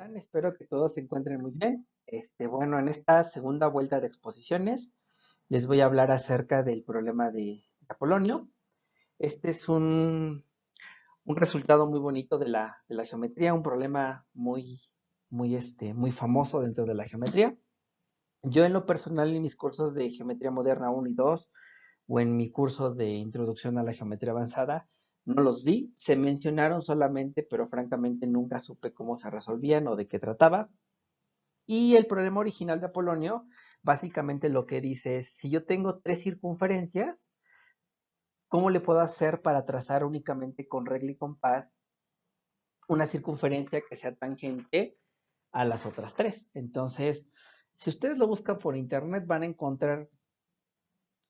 están? Espero que todos se encuentren muy bien. Bueno, en esta segunda vuelta de exposiciones les voy a hablar acerca del problema de Apolonio. Este es un resultado muy bonito de la geometría, un problema muy famoso dentro de la geometría. Yo en lo personal en mis cursos de geometría moderna 1 y 2 o en mi curso de introducción a la geometría avanzada, no los vi, se mencionaron solamente, pero francamente nunca supe cómo se resolvían o de qué trataba. Y el problema original de Apolonio, básicamente lo que dice es, si yo tengo tres circunferencias, ¿cómo le puedo hacer para trazar únicamente con regla y compás una circunferencia que sea tangente a las otras tres? Entonces, si ustedes lo buscan por internet, van a encontrar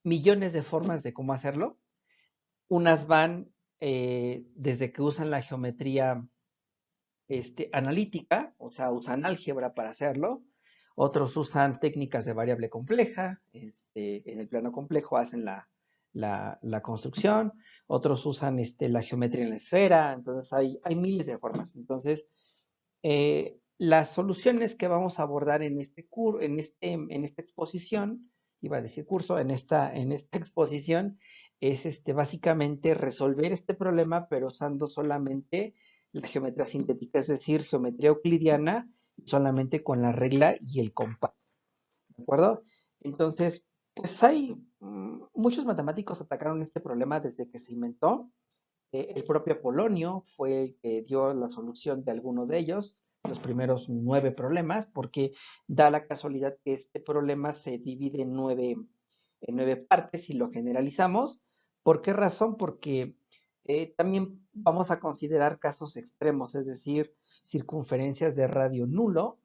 millones de formas de cómo hacerlo. Unas van desde que usan la geometría analítica, o sea, usan álgebra para hacerlo. Otros usan técnicas de variable compleja, en el plano complejo hacen la construcción. Otros usan la geometría en la esfera. Entonces hay miles de formas. Entonces, las soluciones que vamos a abordar en esta exposición, iba a decir curso, en esta exposición, es básicamente resolver este problema, pero usando solamente la geometría sintética, es decir, geometría euclidiana, solamente con la regla y el compás, ¿de acuerdo? Entonces, pues hay muchos matemáticos atacaron este problema desde que se inventó. El propio Apolonio fue el que dio la solución de algunos de ellos, los primeros 9 problemas, porque da la casualidad que este problema se divide en nueve partes y lo generalizamos. ¿Por qué razón? Porque también vamos a considerar casos extremos, es decir, circunferencias de radio nulo,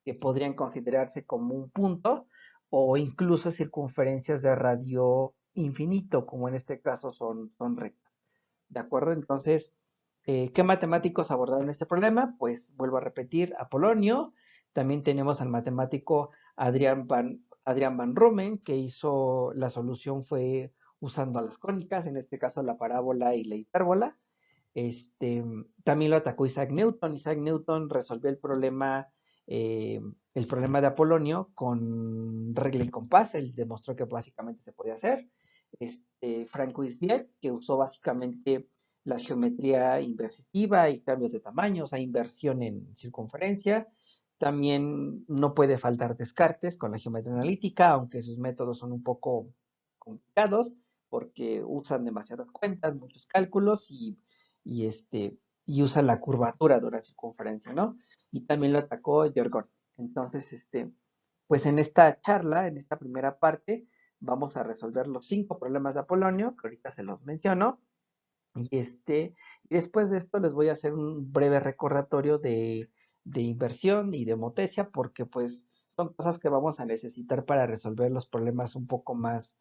que podrían considerarse como un punto, o incluso circunferencias de radio infinito, como en este caso son rectas. ¿De acuerdo? Entonces, ¿qué matemáticos abordaron este problema? Pues vuelvo a repetir, Apolonio. También tenemos al matemático Adrián van Romen, que hizo la solución fue usando las cónicas, en este caso la parábola y la hipérbola. También lo atacó Isaac Newton. Isaac Newton resolvió el problema de Apolonio con regla y compás. Él demostró que básicamente se podía hacer. Francois Viet, que usó básicamente la geometría inversitiva y cambios de tamaño, o sea, inversión en circunferencia. También no puede faltar Descartes con la geometría analítica, aunque sus métodos son un poco complicados porque usan demasiadas cuentas, muchos cálculos y, este, y usa la curvatura de una circunferencia, ¿no? Y también lo atacó Jorgon. Entonces, pues en esta charla, en esta primera parte, vamos a resolver los 5 problemas de Apolonio, que ahorita se los menciono, y después de esto les voy a hacer un breve recordatorio de inversión y de homotecia, porque pues son cosas que vamos a necesitar para resolver los problemas un poco más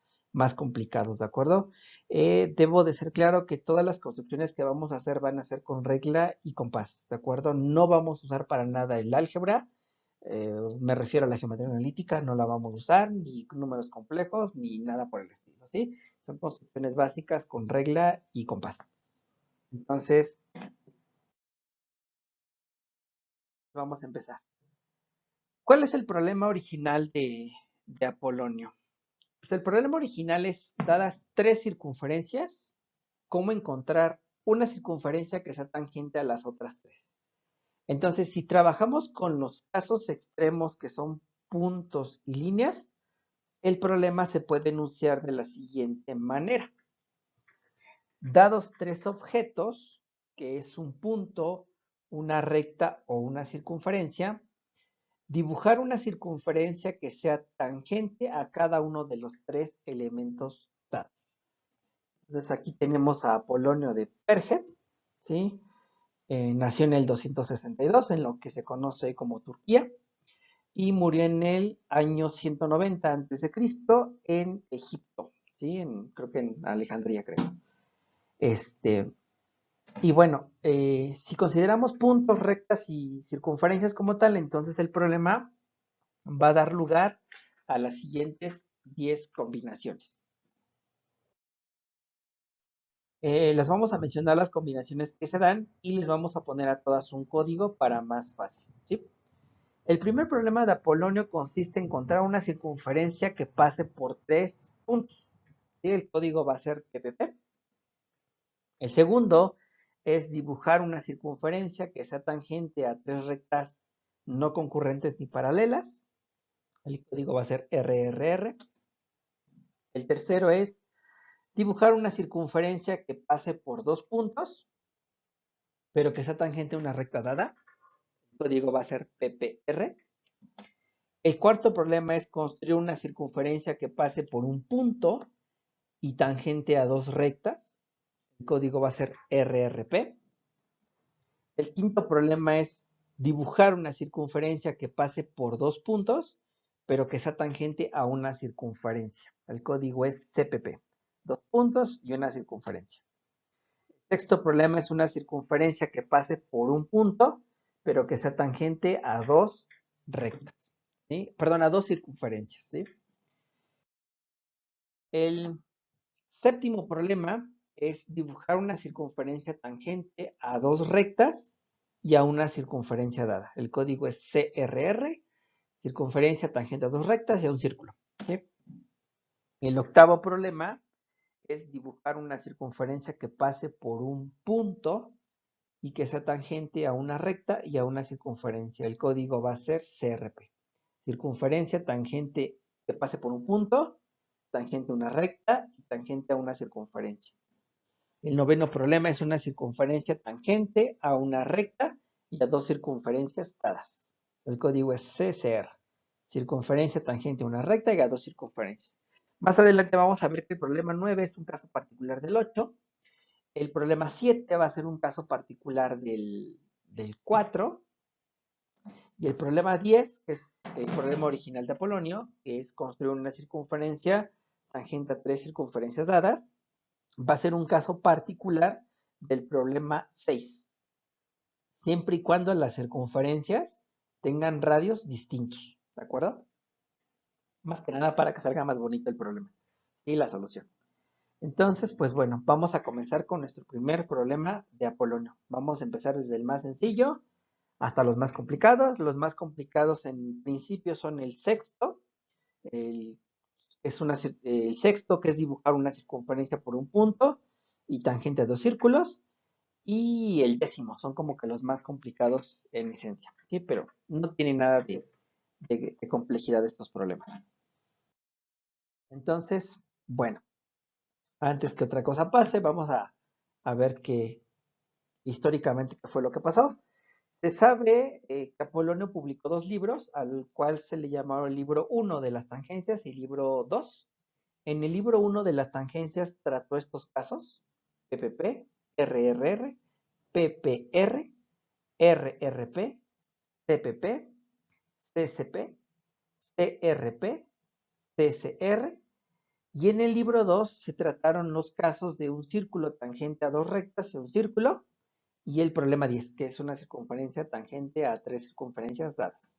complicados, ¿de acuerdo? Debo de ser claro que todas las construcciones que vamos a hacer van a ser con regla y compás, ¿de acuerdo? No vamos a usar para nada el álgebra, me refiero a la geometría analítica, no la vamos a usar, ni números complejos, ni nada por el estilo, ¿sí? Son construcciones básicas con regla y compás. Entonces, vamos a empezar. ¿Cuál es el problema original de Apolonio? Pues el problema original es, dadas tres circunferencias, cómo encontrar una circunferencia que sea tangente a las otras tres. Entonces, si trabajamos con los casos extremos que son puntos y líneas, el problema se puede enunciar de la siguiente manera. Dados tres objetos, que es un punto, una recta o una circunferencia, dibujar una circunferencia que sea tangente a cada uno de los tres elementos dados. Entonces aquí tenemos a Apolonio de Perge, ¿sí? Nació en el 262, en lo que se conoce como Turquía, y murió en el año 190 a.C. en Egipto, ¿sí? Creo que en Alejandría, creo. Y bueno, si consideramos puntos, rectas y circunferencias como tal, entonces el problema va a dar lugar a las siguientes 10 combinaciones. Les vamos a mencionar las combinaciones que se dan y les vamos a poner a todas un código para más fácil, ¿sí? El primer problema de Apolonio consiste en encontrar una circunferencia que pase por 3 puntos. ¿Sí? El código va a ser PPP. El segundo es dibujar una circunferencia que sea tangente a 3 rectas no concurrentes ni paralelas. El código va a ser RRR. El tercero es dibujar una circunferencia que pase por 2 puntos, pero que sea tangente a una recta dada. El código va a ser PPR. El cuarto problema es construir una circunferencia que pase por un punto y tangente a 2 rectas. El código va a ser RRP. El quinto problema es dibujar una circunferencia que pase por 2 puntos, pero que sea tangente a una circunferencia. El código es CPP. 2 puntos y una circunferencia. El sexto problema es una circunferencia que pase por un punto, pero que sea tangente a 2 rectas. ¿Sí? Perdón, a 2 circunferencias. ¿Sí? El séptimo problema es dibujar una circunferencia tangente a 2 rectas y a una circunferencia dada. El código es CRR, circunferencia tangente a 2 rectas y a un círculo. ¿Sí? El octavo problema es dibujar una circunferencia que pase por un punto y que sea tangente a una recta y a una circunferencia. El código va a ser CRP. Circunferencia tangente que pase por un punto, tangente a una recta y tangente a una circunferencia. El noveno problema es una circunferencia tangente a una recta y a 2 circunferencias dadas. El código es CCR. Circunferencia tangente a una recta y a 2 circunferencias. Más adelante vamos a ver que el problema 9 es un caso particular del 8. El problema 7 va a ser un caso particular del 4. Y el problema 10, que es el problema original de Apolonio, que es construir una circunferencia tangente a 3 circunferencias dadas, va a ser un caso particular del problema 6, siempre y cuando las circunferencias tengan radios distintos, ¿de acuerdo? Más que nada para que salga más bonito el problema y la solución. Entonces, pues bueno, vamos a comenzar con nuestro primer problema de Apolonio. Vamos a empezar desde el más sencillo hasta los más complicados. Los más complicados en principio son el sexto. El, el sexto, que es dibujar una circunferencia por un punto y tangente a 2 círculos. Y el décimo, son como que los más complicados en esencia, ¿sí? Pero no tiene nada de complejidad estos problemas. Entonces, bueno, antes que otra cosa pase, vamos a ver que históricamente qué fue lo que pasó. Se sabe que Apolonio publicó 2 libros, al cual se le llamaba el libro 1 de las tangencias y libro 2. En el libro 1 de las tangencias trató estos casos, PPP, RRR, PPR, RRP, CPP, CCP, CRP, CCR, y en el libro 2 se trataron los casos de un círculo tangente a 2 rectas y un círculo, y el problema 10, que es una circunferencia tangente a 3 circunferencias dadas.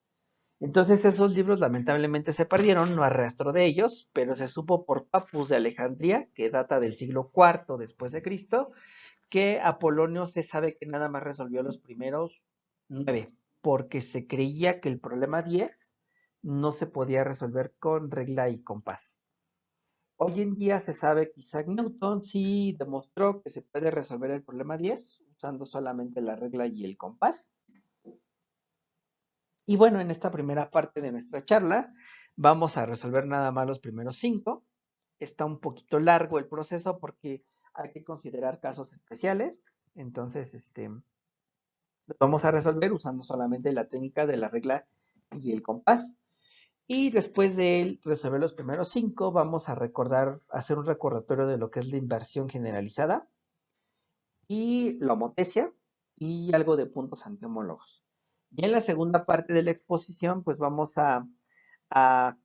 Entonces esos libros lamentablemente se perdieron, no hay rastro de ellos, pero se supo por Papus de Alejandría, que data del siglo IV después de Cristo, que Apolonio se sabe que nada más resolvió los primeros 9, porque se creía que el problema 10 no se podía resolver con regla y compás. Hoy en día se sabe que Isaac Newton sí demostró que se puede resolver el problema 10 usando solamente la regla y el compás. Y bueno, en esta primera parte de nuestra charla vamos a resolver nada más los primeros 5. Está un poquito largo el proceso porque hay que considerar casos especiales. Entonces, los vamos a resolver usando solamente la técnica de la regla y el compás. Y después de resolver los primeros 5, vamos a hacer un recordatorio de lo que es la inversión generalizada y la homotesia y algo de puntos antihomólogos. Y en la segunda parte de la exposición, pues vamos a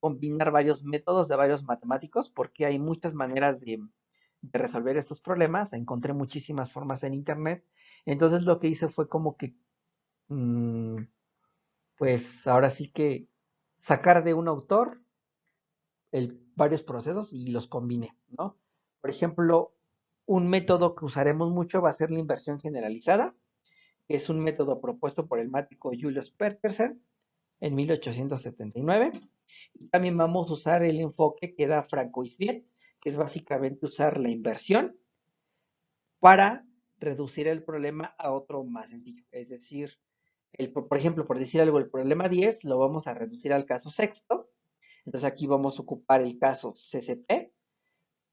combinar varios métodos de varios matemáticos, porque hay muchas maneras de resolver estos problemas. Encontré muchísimas formas en internet. Entonces lo que hice fue como que, pues ahora sí que sacar de un autor varios procesos y los combiné, ¿no? Por ejemplo, un método que usaremos mucho va a ser la inversión generalizada, que es un método propuesto por el matemático Julius Petersen. en 1879. También vamos a usar el enfoque que da Francois-Viet, que es básicamente usar la inversión para reducir el problema a otro más sencillo. Es decir, por ejemplo, por decir algo, el problema 10 lo vamos a reducir al caso sexto. Entonces aquí vamos a ocupar el caso CCP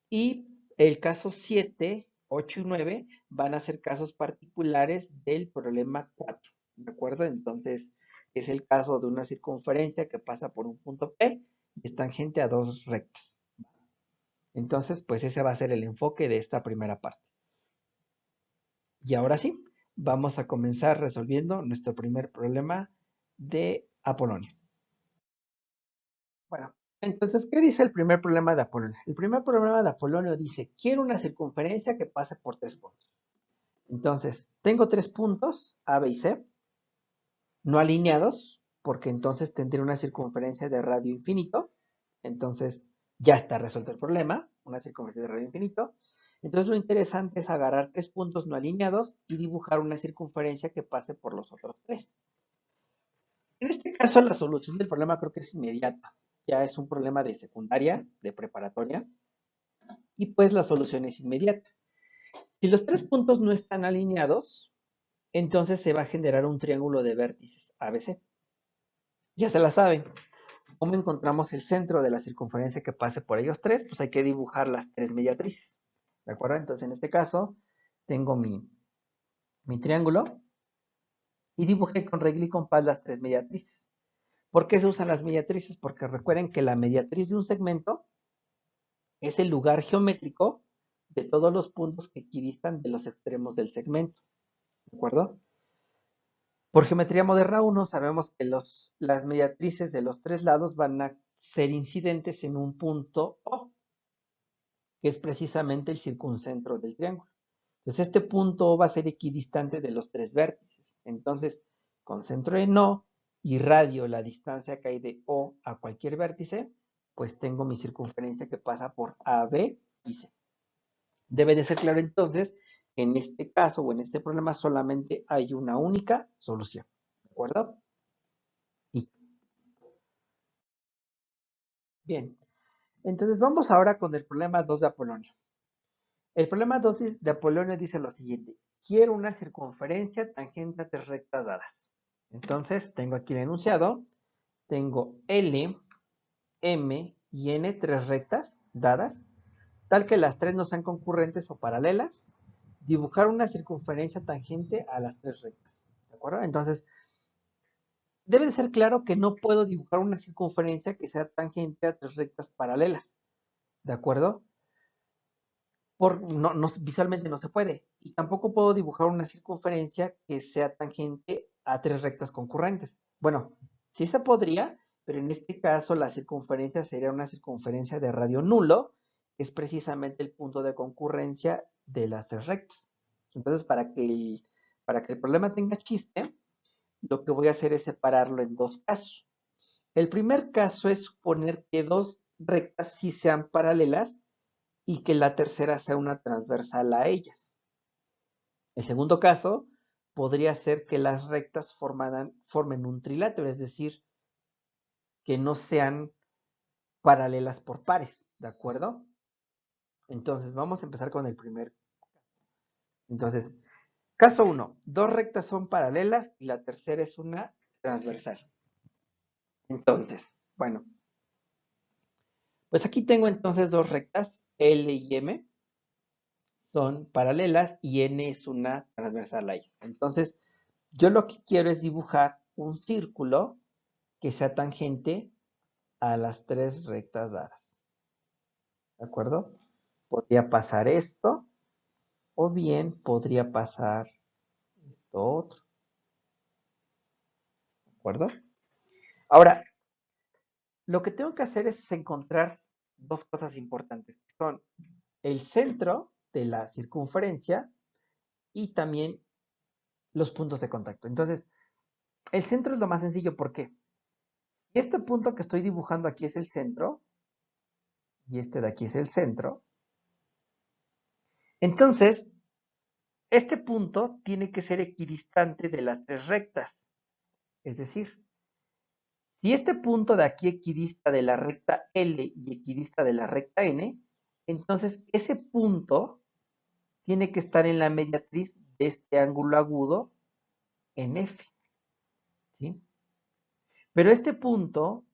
y el caso 7, 8 y 9 van a ser casos particulares del problema 4. ¿De acuerdo? Entonces es el caso de una circunferencia que pasa por un punto P y es tangente a dos rectas. Entonces, pues ese va a ser el enfoque de esta primera parte. Y ahora sí, vamos a comenzar resolviendo nuestro primer problema de Apolonio. Bueno, entonces, ¿qué dice el primer problema de Apolonio? El primer problema de Apolonio dice, quiero una circunferencia que pase por 3 puntos. Entonces, tengo 3 puntos, A, B y C, no alineados, porque entonces tendré una circunferencia de radio infinito. Entonces, ya está resuelto el problema, una circunferencia de radio infinito. Entonces, lo interesante es agarrar 3 puntos no alineados y dibujar una circunferencia que pase por los otros 3. En este caso, la solución del problema creo que es inmediata. Ya es un problema de secundaria, de preparatoria, y pues la solución es inmediata. Si los 3 puntos no están alineados, entonces se va a generar un triángulo de vértices ABC. Ya se la saben. ¿Cómo encontramos el centro de la circunferencia que pase por ellos 3? Pues hay que dibujar las 3 mediatrices. ¿De acuerdo? Entonces en este caso tengo mi triángulo y dibujé con regla y compás las 3 mediatrices. ¿Por qué se usan las mediatrices? Porque recuerden que la mediatriz de un segmento es el lugar geométrico de todos los puntos que equidistan de los extremos del segmento. ¿De acuerdo? Por geometría moderna 1 sabemos que las mediatrices de los 3 lados van a ser incidentes en un punto O, que es precisamente el circuncentro del triángulo. Entonces este punto O va a ser equidistante de los 3 vértices. Entonces, con centro en O y radio la distancia que hay de O a cualquier vértice, pues tengo mi circunferencia que pasa por A, B y C. Debe de ser claro entonces que en este caso o en este problema solamente hay una única solución. ¿De acuerdo? Y bien, entonces vamos ahora con el problema 2 de Apolonio. El problema 2 de Apolonio dice lo siguiente. Quiero una circunferencia tangente a 3 rectas dadas. Entonces tengo aquí el enunciado. Tengo L, M y N 3 rectas dadas, tal que las 3 no sean concurrentes o paralelas. Dibujar una circunferencia tangente a las 3 rectas. ¿De acuerdo? Entonces, debe de ser claro que no puedo dibujar una circunferencia que sea tangente a 3 rectas paralelas. ¿De acuerdo? Visualmente no se puede. Y tampoco puedo dibujar una circunferencia que sea tangente a 3 rectas concurrentes. Bueno, sí se podría, pero en este caso la circunferencia sería una circunferencia de radio nulo, que es precisamente el punto de concurrencia de las 3 rectas. Entonces, para que el problema tenga chiste, lo que voy a hacer es separarlo en 2 casos. El primer caso es suponer que 2 rectas sí sean paralelas y que la tercera sea una transversal a ellas. El segundo caso podría ser que las rectas formen un trilátero, es decir, que no sean paralelas por pares, ¿de acuerdo? Entonces, vamos a empezar con el primer. Entonces, caso 1, 2 rectas son paralelas y la tercera es una transversal. Entonces, bueno, pues aquí tengo entonces 2 rectas, L y M, son paralelas y N es una transversal a ellas. Entonces, yo lo que quiero es dibujar un círculo que sea tangente a las 3 rectas dadas. ¿De acuerdo? Podría pasar esto o bien podría pasar esto otro. ¿De acuerdo? Ahora, lo que tengo que hacer es encontrar 2 cosas importantes, que son el centro de la circunferencia y también los puntos de contacto. Entonces, el centro es lo más sencillo. ¿Por qué? Si este punto que estoy dibujando aquí es el centro, y este de aquí es el centro, entonces, este punto tiene que ser equidistante de las 3 rectas. Es decir, Si este punto de aquí equidista de la recta L y equidista de la recta N, entonces ese punto tiene que estar en la mediatriz de este ángulo agudo en F, ¿sí? Pero este punto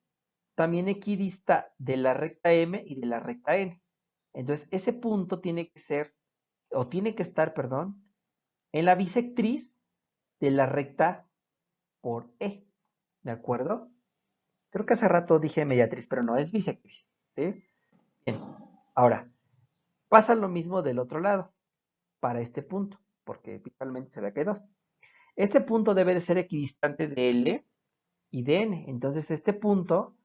también equidista de la recta M y de la recta N. Entonces, ese punto tiene que ser, o tiene que estar, perdón, en la bisectriz de la recta por E, ¿de acuerdo? Creo que hace rato dije mediatriz, pero no, es bisectriz, ¿sí? Bien, ahora, pasa lo mismo del otro lado, para este punto, porque visualmente se ve que hay dos. Este punto debe de ser equidistante de L y de N, entonces este punto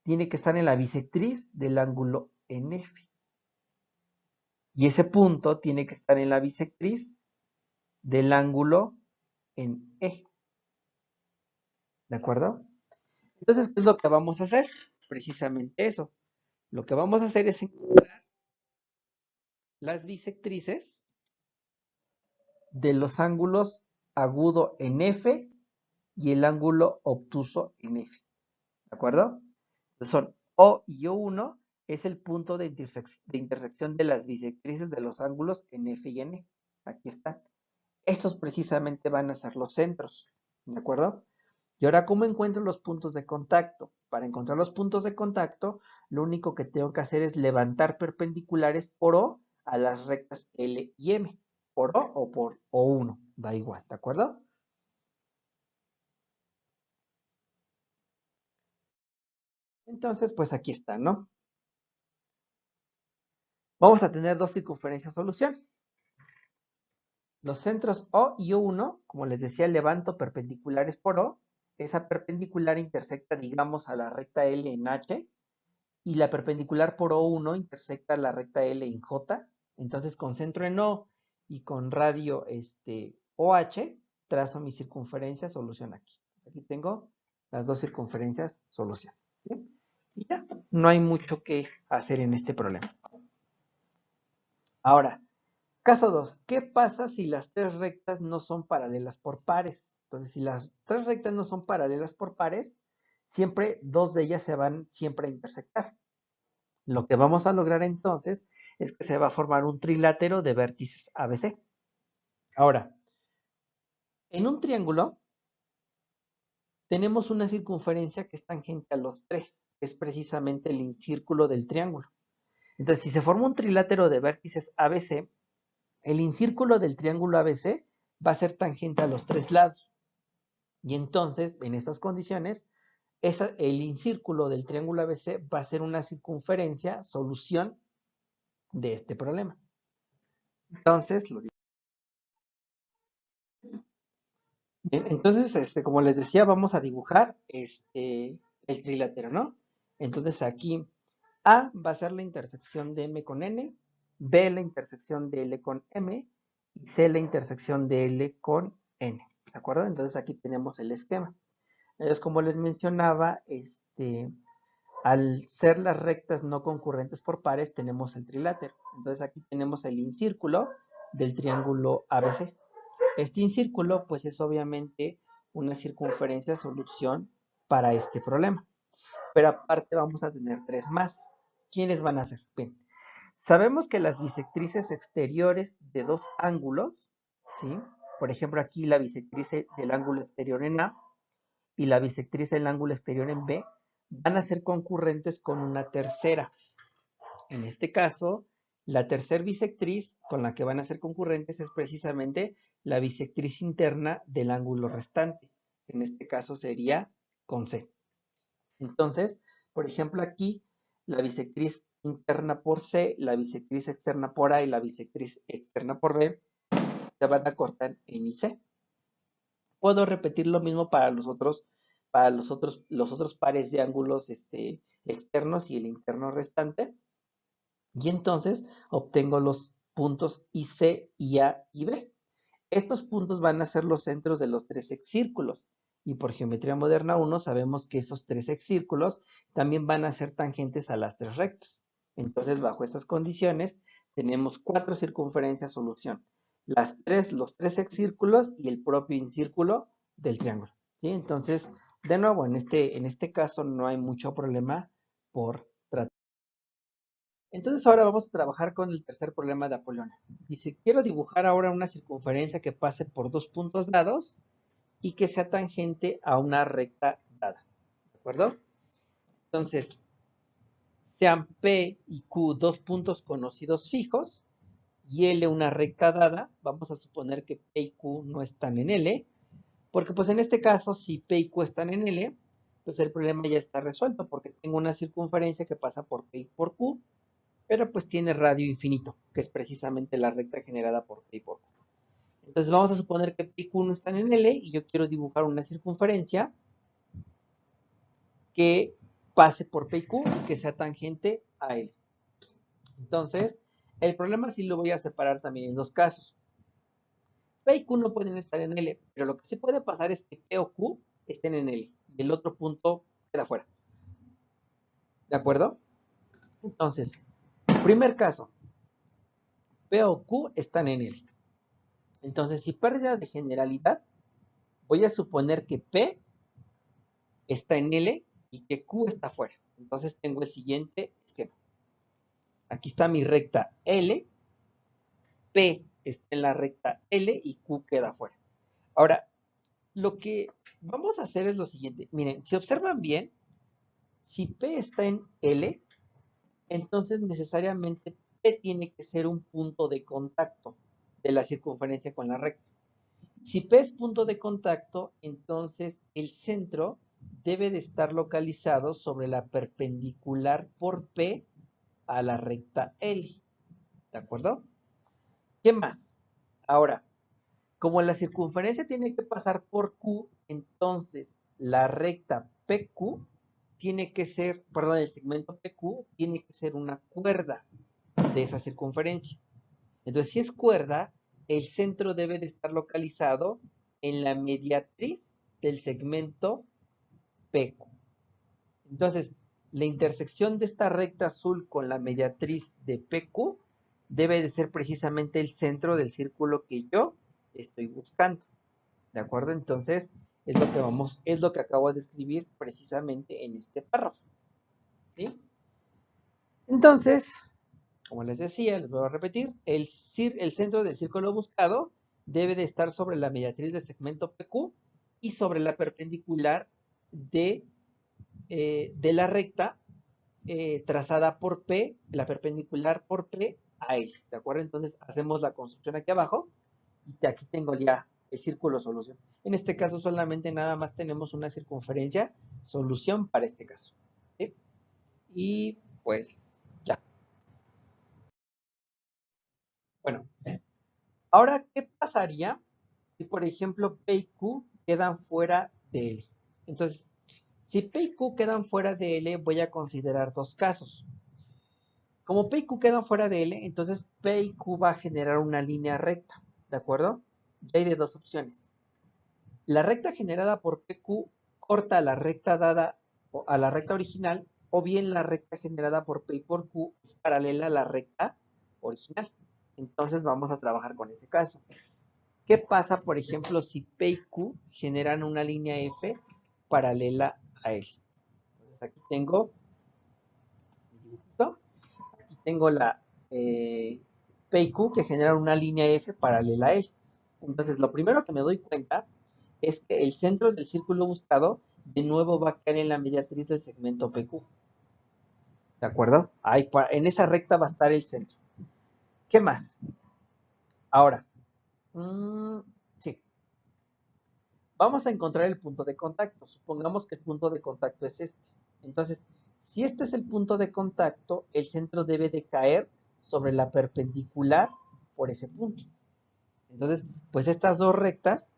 tiene que estar en la bisectriz del ángulo en F. Y ese punto tiene que estar en la bisectriz del ángulo en E. ¿De acuerdo? Entonces, ¿qué es lo que vamos a hacer? Precisamente eso. Lo que vamos a hacer es encontrar las bisectrices de los ángulos agudo en F y el ángulo obtuso en F. ¿De acuerdo? Entonces son O y O1 es el punto de intersección de las bisectrices de los ángulos en F y en E. Aquí están. Estos precisamente van a ser los centros. ¿De acuerdo? Y ahora, ¿cómo encuentro los puntos de contacto? Para encontrar los puntos de contacto, lo único que tengo que hacer es levantar perpendiculares por O a las rectas L y M. Por O o por O1, da igual, ¿de acuerdo? Entonces, pues aquí está, ¿no? Vamos a tener dos circunferencias solución. Los centros O y O1, como les decía, levanto perpendiculares por O. Esa perpendicular intersecta, digamos, a la recta L en H. Y la perpendicular por O1 intersecta la recta L en J. Entonces concentro en O y con radio OH, trazo mi circunferencia, solución aquí. Aquí tengo las dos circunferencias, solución. ¿Sí? Y ya, no hay mucho que hacer en este problema. Ahora, caso 2. ¿Qué pasa si las tres rectas no son paralelas por pares? Entonces, si las tres rectas no son paralelas por pares, siempre dos de ellas se van siempre a intersectar. Lo que vamos a lograr entonces es que se va a formar un trilátero de vértices ABC. Ahora, en un triángulo tenemos una circunferencia que es tangente a los tres, que es precisamente el incírculo del triángulo. Entonces, si se forma un trilátero de vértices ABC, el incírculo del triángulo ABC va a ser tangente a los tres lados. Y entonces, en estas condiciones, el incírculo del triángulo ABC va a ser una circunferencia, solución de este problema. Entonces, lo bien, entonces, como les decía, vamos a dibujar el trilátero, ¿no? Entonces aquí A va a ser la intersección de M con N, B la intersección de L con M y C la intersección de L con N, ¿de acuerdo? Entonces aquí tenemos el esquema. Entonces, como les mencionaba, al ser las rectas no concurrentes por pares, tenemos el trilátero. Entonces aquí tenemos el incírculo del triángulo ABC. Este incírculo, pues es obviamente una circunferencia solución para este problema. Pero aparte vamos a tener tres más. ¿Quiénes van a ser? Bien, sabemos que las bisectrices exteriores de dos ángulos, ¿sí? Por ejemplo, aquí la bisectriz del ángulo exterior en A y la bisectriz del ángulo exterior en B van a ser concurrentes con una tercera. En este caso, la tercer bisectriz con la que van a ser concurrentes es precisamente la bisectriz interna del ángulo restante. En este caso sería con C. Entonces, por ejemplo, aquí la bisectriz interna por C, la bisectriz externa por A y la bisectriz externa por B se van a cortar en IC. Puedo repetir lo mismo para los otros pares de ángulos externos y el interno restante. Y entonces obtengo los puntos IC, IA y B. Estos puntos van a ser los centros de los tres excírculos. Y por geometría moderna 1 sabemos que esos tres excírculos también van a ser tangentes a las tres rectas. Entonces, bajo estas condiciones, tenemos cuatro circunferencias solución. Los tres excírculos y el propio incírculo del triángulo. ¿Sí? Entonces, De nuevo, en este caso no hay mucho problema por tratar. Entonces ahora vamos a trabajar con el tercer problema de Apolonio. Dice, quiero dibujar ahora una circunferencia que pase por dos puntos dados y que sea tangente a una recta dada. ¿De acuerdo? Entonces, sean P y Q dos puntos conocidos fijos y L una recta dada. Vamos a suponer que P y Q no están en L, porque pues en este caso, si P y Q están en L, pues el problema ya está resuelto, porque tengo una circunferencia que pasa por P y por Q, pero pues tiene radio infinito, que es precisamente la recta generada por P y por Q. Entonces vamos a suponer que P y Q no están en L y yo quiero dibujar una circunferencia que pase por P y Q y que sea tangente a L. Entonces, el problema sí lo voy a separar también en dos casos. P y Q no pueden estar en L, pero lo que sí puede pasar es que P o Q estén en L y el otro punto queda fuera. ¿De acuerdo? Entonces, primer caso, P o Q están en L. Entonces, si pérdida de generalidad, voy a suponer que P está en L y que Q está fuera. Entonces tengo el siguiente esquema. Aquí está mi recta L, P está en la recta L y Q queda fuera. Ahora, lo que vamos a hacer es lo siguiente. Miren, si observan bien, si P está en L, entonces necesariamente P tiene que ser un punto de contacto de la circunferencia con la recta. Si P es punto de contacto, entonces el centro debe de estar localizado sobre la perpendicular por P a la recta L. ¿De acuerdo? ¿Qué más? Ahora, como la circunferencia tiene que pasar por Q, entonces la recta PQ tiene que ser, perdón, el segmento PQ tiene que ser una cuerda de esa circunferencia. Entonces, si es cuerda, el centro debe de estar localizado en la mediatriz del segmento PQ. Entonces, la intersección de esta recta azul con la mediatriz de PQ debe de ser precisamente el centro del círculo que yo estoy buscando. ¿De acuerdo? Entonces, es lo que acabo de escribir precisamente en este párrafo. ¿Sí? Entonces, como les decía, les voy a repetir, el centro del círculo buscado debe de estar sobre la mediatriz del segmento PQ y sobre la perpendicular de la recta trazada por P, la perpendicular por P a L. ¿De acuerdo? Entonces hacemos la construcción aquí abajo y aquí tengo ya el círculo solución. En este caso solamente nada más tenemos una circunferencia solución para este caso. ¿Sí? Y pues ya. Bueno, ahora, ¿qué pasaría si, por ejemplo, P y Q quedan fuera de L? Entonces, si P y Q quedan fuera de L, voy a considerar dos casos. Como P y Q quedan fuera de L, entonces P y Q va a generar una línea recta, ¿de acuerdo? Y hay de dos opciones. La recta generada por PQ corta a la recta dada a la recta original, o bien la recta generada por P y por Q es paralela a la recta original. Entonces vamos a trabajar con ese caso. ¿Qué pasa, por ejemplo, si P y Q generan una línea F paralela a L? Entonces aquí tengo mi dibujito. Aquí tengo la P y Q que generan una línea F paralela a L. Entonces, lo primero que me doy cuenta es que el centro del círculo buscado de nuevo va a caer en la mediatriz del segmento PQ. ¿De acuerdo? Ahí, en esa recta va a estar el centro. ¿Qué más? Ahora, sí. Vamos a encontrar el punto de contacto. Supongamos que el punto de contacto es este. Entonces, si este es el punto de contacto, el centro debe de caer sobre la perpendicular por ese punto. Entonces, pues estas dos rectas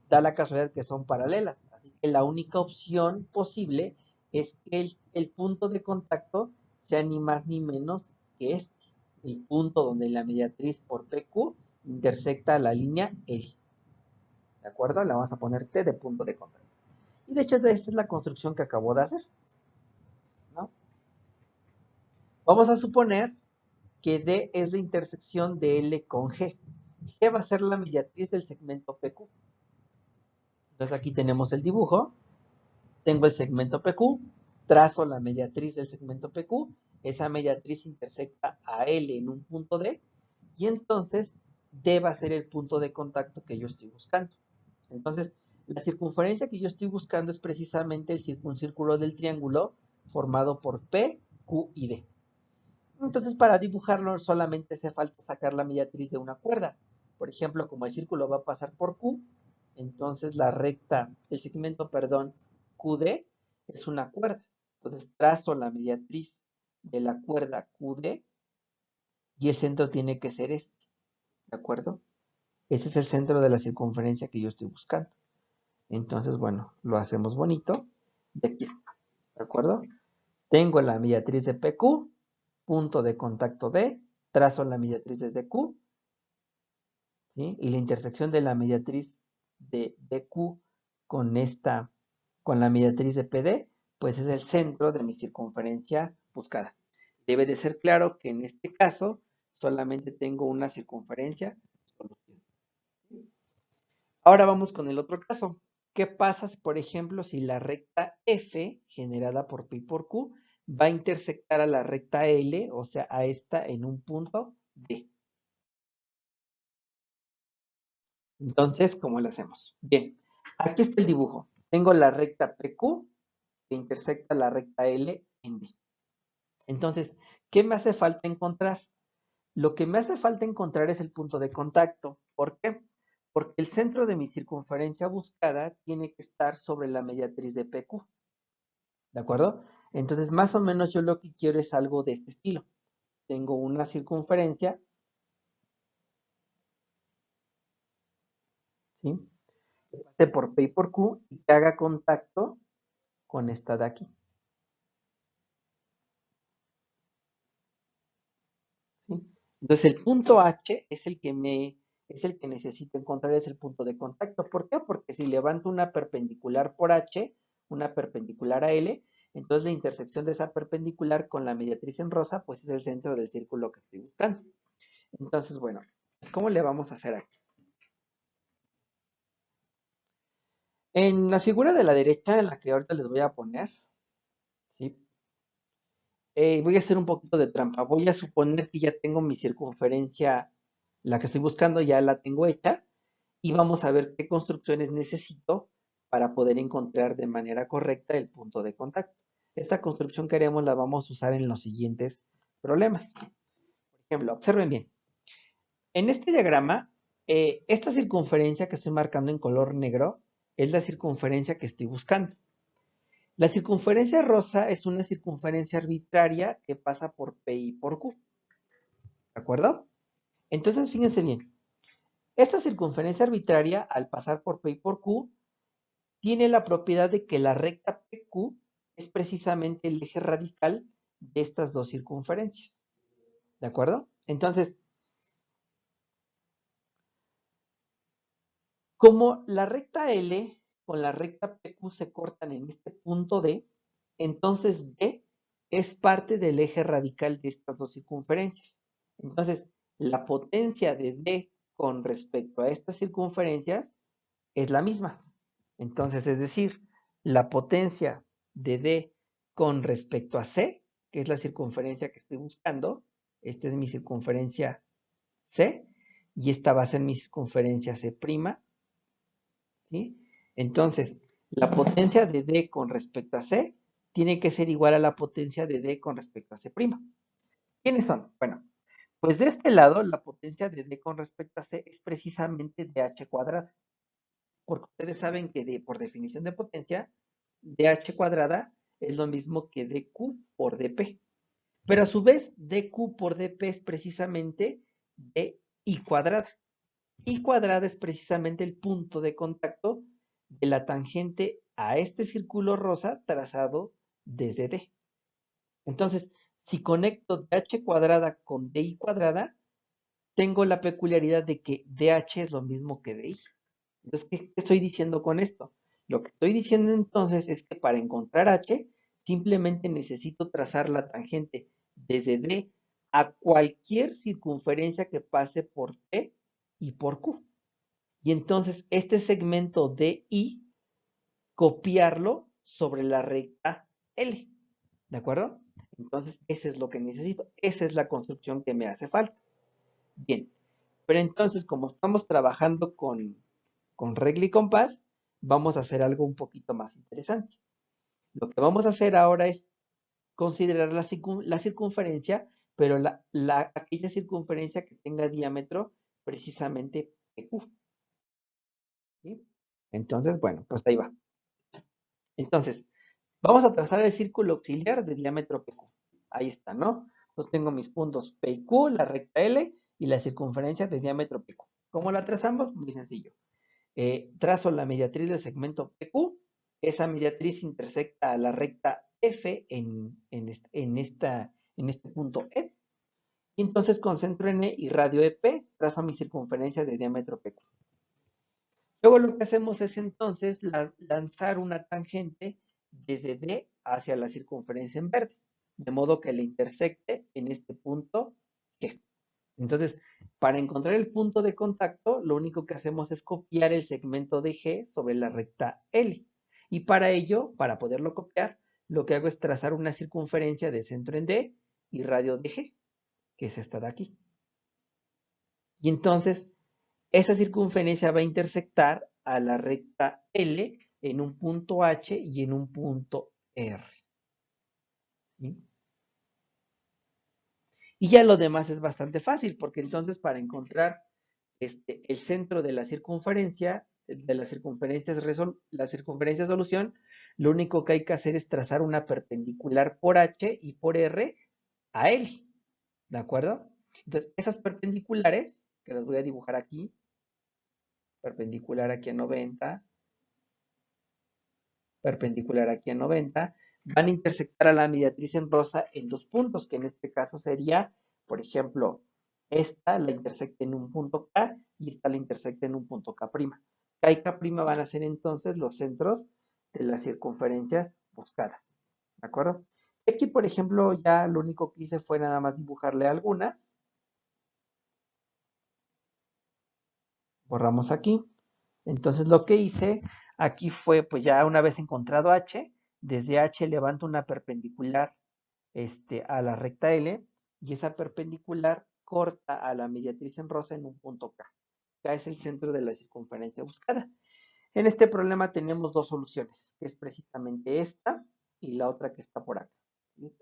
da la casualidad que son paralelas. Así que la única opción posible es que el punto de contacto sea ni más ni menos que este. El punto donde la mediatriz por PQ intersecta la línea L. ¿De acuerdo? Le vamos a poner T de punto de contacto. Y de hecho esa es la construcción que acabo de hacer, ¿no? Vamos a suponer que D es la intersección de L con G. G va a ser la mediatriz del segmento PQ. Entonces aquí tenemos el dibujo. tengo el segmento PQ, trazo la mediatriz del segmento PQ, esa mediatriz intersecta a L en un punto D, y entonces D va a ser el punto de contacto que yo estoy buscando. Entonces, la circunferencia que yo estoy buscando es precisamente el circuncírculo del triángulo formado por P, Q y D. Entonces, para dibujarlo solamente hace falta sacar la mediatriz de una cuerda. Por ejemplo, como el círculo va a pasar por Q, entonces la recta, el segmento, perdón, QD es una cuerda. Entonces trazo la mediatriz de la cuerda QD y el centro tiene que ser este, ¿de acuerdo? Ese es el centro de la circunferencia que yo estoy buscando. Entonces, bueno, lo hacemos bonito y aquí está, ¿de acuerdo? Tengo la mediatriz de PQ, punto de contacto D, trazo la mediatriz desde Q, ¿sí? Y la intersección de la mediatriz de BQ con con la mediatriz de PD, pues es el centro de mi circunferencia buscada. Debe de ser claro que en este caso solamente tengo una circunferencia. Ahora vamos con el otro caso. ¿Qué pasa, por ejemplo, si la recta F generada por P y por Q va a intersectar a la recta L, o sea, a esta en un punto D? Entonces, ¿cómo lo hacemos? Bien, aquí está el dibujo. Tengo la recta PQ que intersecta la recta L en D. Entonces, ¿qué me hace falta encontrar? Lo que me hace falta encontrar es el punto de contacto. ¿Por qué? Porque el centro de mi circunferencia buscada tiene que estar sobre la mediatriz de PQ. ¿De acuerdo? Entonces, más o menos yo lo que quiero es algo de este estilo. Tengo una circunferencia, ¿sí? Que pase por P y por Q y que haga contacto con esta de aquí, ¿sí? Entonces, el punto H es el que necesito encontrar, es el punto de contacto. ¿Por qué? Porque si levanto una perpendicular por H, una perpendicular a L, entonces la intersección de esa perpendicular con la mediatriz en rosa, pues es el centro del círculo que estoy buscando. Entonces, bueno, pues, ¿cómo le vamos a hacer aquí? En la figura de la derecha, en la que ahorita les voy a poner, ¿sí? Voy a hacer un poquito de trampa. Voy a suponer que ya tengo mi circunferencia, la que estoy buscando ya la tengo hecha, y vamos a ver qué construcciones necesito para poder encontrar de manera correcta el punto de contacto. Esta construcción que haremos la vamos a usar en los siguientes problemas. Por ejemplo, observen bien. En este diagrama, esta circunferencia que estoy marcando en color negro es la circunferencia que estoy buscando. La circunferencia rosa es una circunferencia arbitraria que pasa por P y por Q. ¿De acuerdo? Entonces, fíjense bien. Esta circunferencia arbitraria, al pasar por P y por Q, tiene la propiedad de que la recta PQ es precisamente el eje radical de estas dos circunferencias. ¿De acuerdo? Entonces, como la recta L con la recta PQ se cortan en este punto D, entonces D es parte del eje radical de estas dos circunferencias. Entonces, la potencia de D con respecto a estas circunferencias es la misma. Entonces, es decir, la potencia de D con respecto a C, que es la circunferencia que estoy buscando, esta es mi circunferencia C, y esta va a ser mi circunferencia C', ¿sí? Entonces, la potencia de D con respecto a C tiene que ser igual a la potencia de D con respecto a C'. ¿Quiénes son? Bueno, pues de este lado, la potencia de D con respecto a C es precisamente dH cuadrada. Porque ustedes saben que por definición de potencia, dH cuadrada es lo mismo que dQ por dP. Pero a su vez, dQ por dP es precisamente dI cuadrada. I cuadrada es precisamente el punto de contacto de la tangente a este círculo rosa trazado desde D. Entonces, si conecto dH cuadrada con dI cuadrada, tengo la peculiaridad de que dH es lo mismo que dI. Entonces, ¿qué estoy diciendo con esto? Lo que estoy diciendo entonces es que para encontrar H, simplemente necesito trazar la tangente desde D a cualquier circunferencia que pase por P y por Q. Y entonces este segmento DI, copiarlo sobre la recta L. ¿De acuerdo? Entonces, eso es lo que necesito. Esa es la construcción que me hace falta. Bien, pero entonces, como estamos trabajando con regla y compás, vamos a hacer algo un poquito más interesante. Lo que vamos a hacer ahora es considerar la circunferencia, pero aquella circunferencia que tenga diámetro precisamente PQ. ¿Sí? Entonces, bueno, pues ahí va. Entonces, vamos a trazar el círculo auxiliar de diámetro PQ. Ahí está, ¿no? Entonces tengo mis puntos P y Q, la recta L y la circunferencia de diámetro PQ. ¿Cómo la trazamos? Muy sencillo. Trazo la mediatriz del segmento PQ. Esa mediatriz intersecta a la recta F en este punto E. Y entonces concentro en E y radio EP, trazo mi circunferencia de diámetro PQ. Luego lo que hacemos es entonces lanzar una tangente desde D hacia la circunferencia en verde, de modo que le intersecte en este punto G. Entonces, para encontrar el punto de contacto, lo único que hacemos es copiar el segmento de G sobre la recta L. Y para ello, para poderlo copiar, lo que hago es trazar una circunferencia de centro en D y radio de G, que es esta de aquí. Y entonces, esa circunferencia va a intersectar a la recta L en un punto H y en un punto R. ¿Sí? Y ya lo demás es bastante fácil, porque entonces para encontrar el centro de la circunferencia solución, lo único que hay que hacer es trazar una perpendicular por H y por R a L. ¿De acuerdo? Entonces, esas perpendiculares, que las voy a dibujar aquí, perpendicular aquí a 90, perpendicular aquí a 90, van a intersectar a la mediatriz en rosa en dos puntos, que en este caso sería, por ejemplo, esta la intersecta en un punto K y esta la intersecta en un punto K'. K y K' van a ser entonces los centros de las circunferencias buscadas. ¿De acuerdo? Y aquí, por ejemplo, ya lo único que hice fue nada más dibujarle algunas. Borramos aquí. Entonces lo que hice aquí fue, pues ya una vez encontrado H, desde H levanto una perpendicular a la recta L y esa perpendicular corta a la mediatriz en rosa en un punto K. K es el centro de la circunferencia buscada. En este problema tenemos dos soluciones, que es precisamente esta y la otra que está por acá.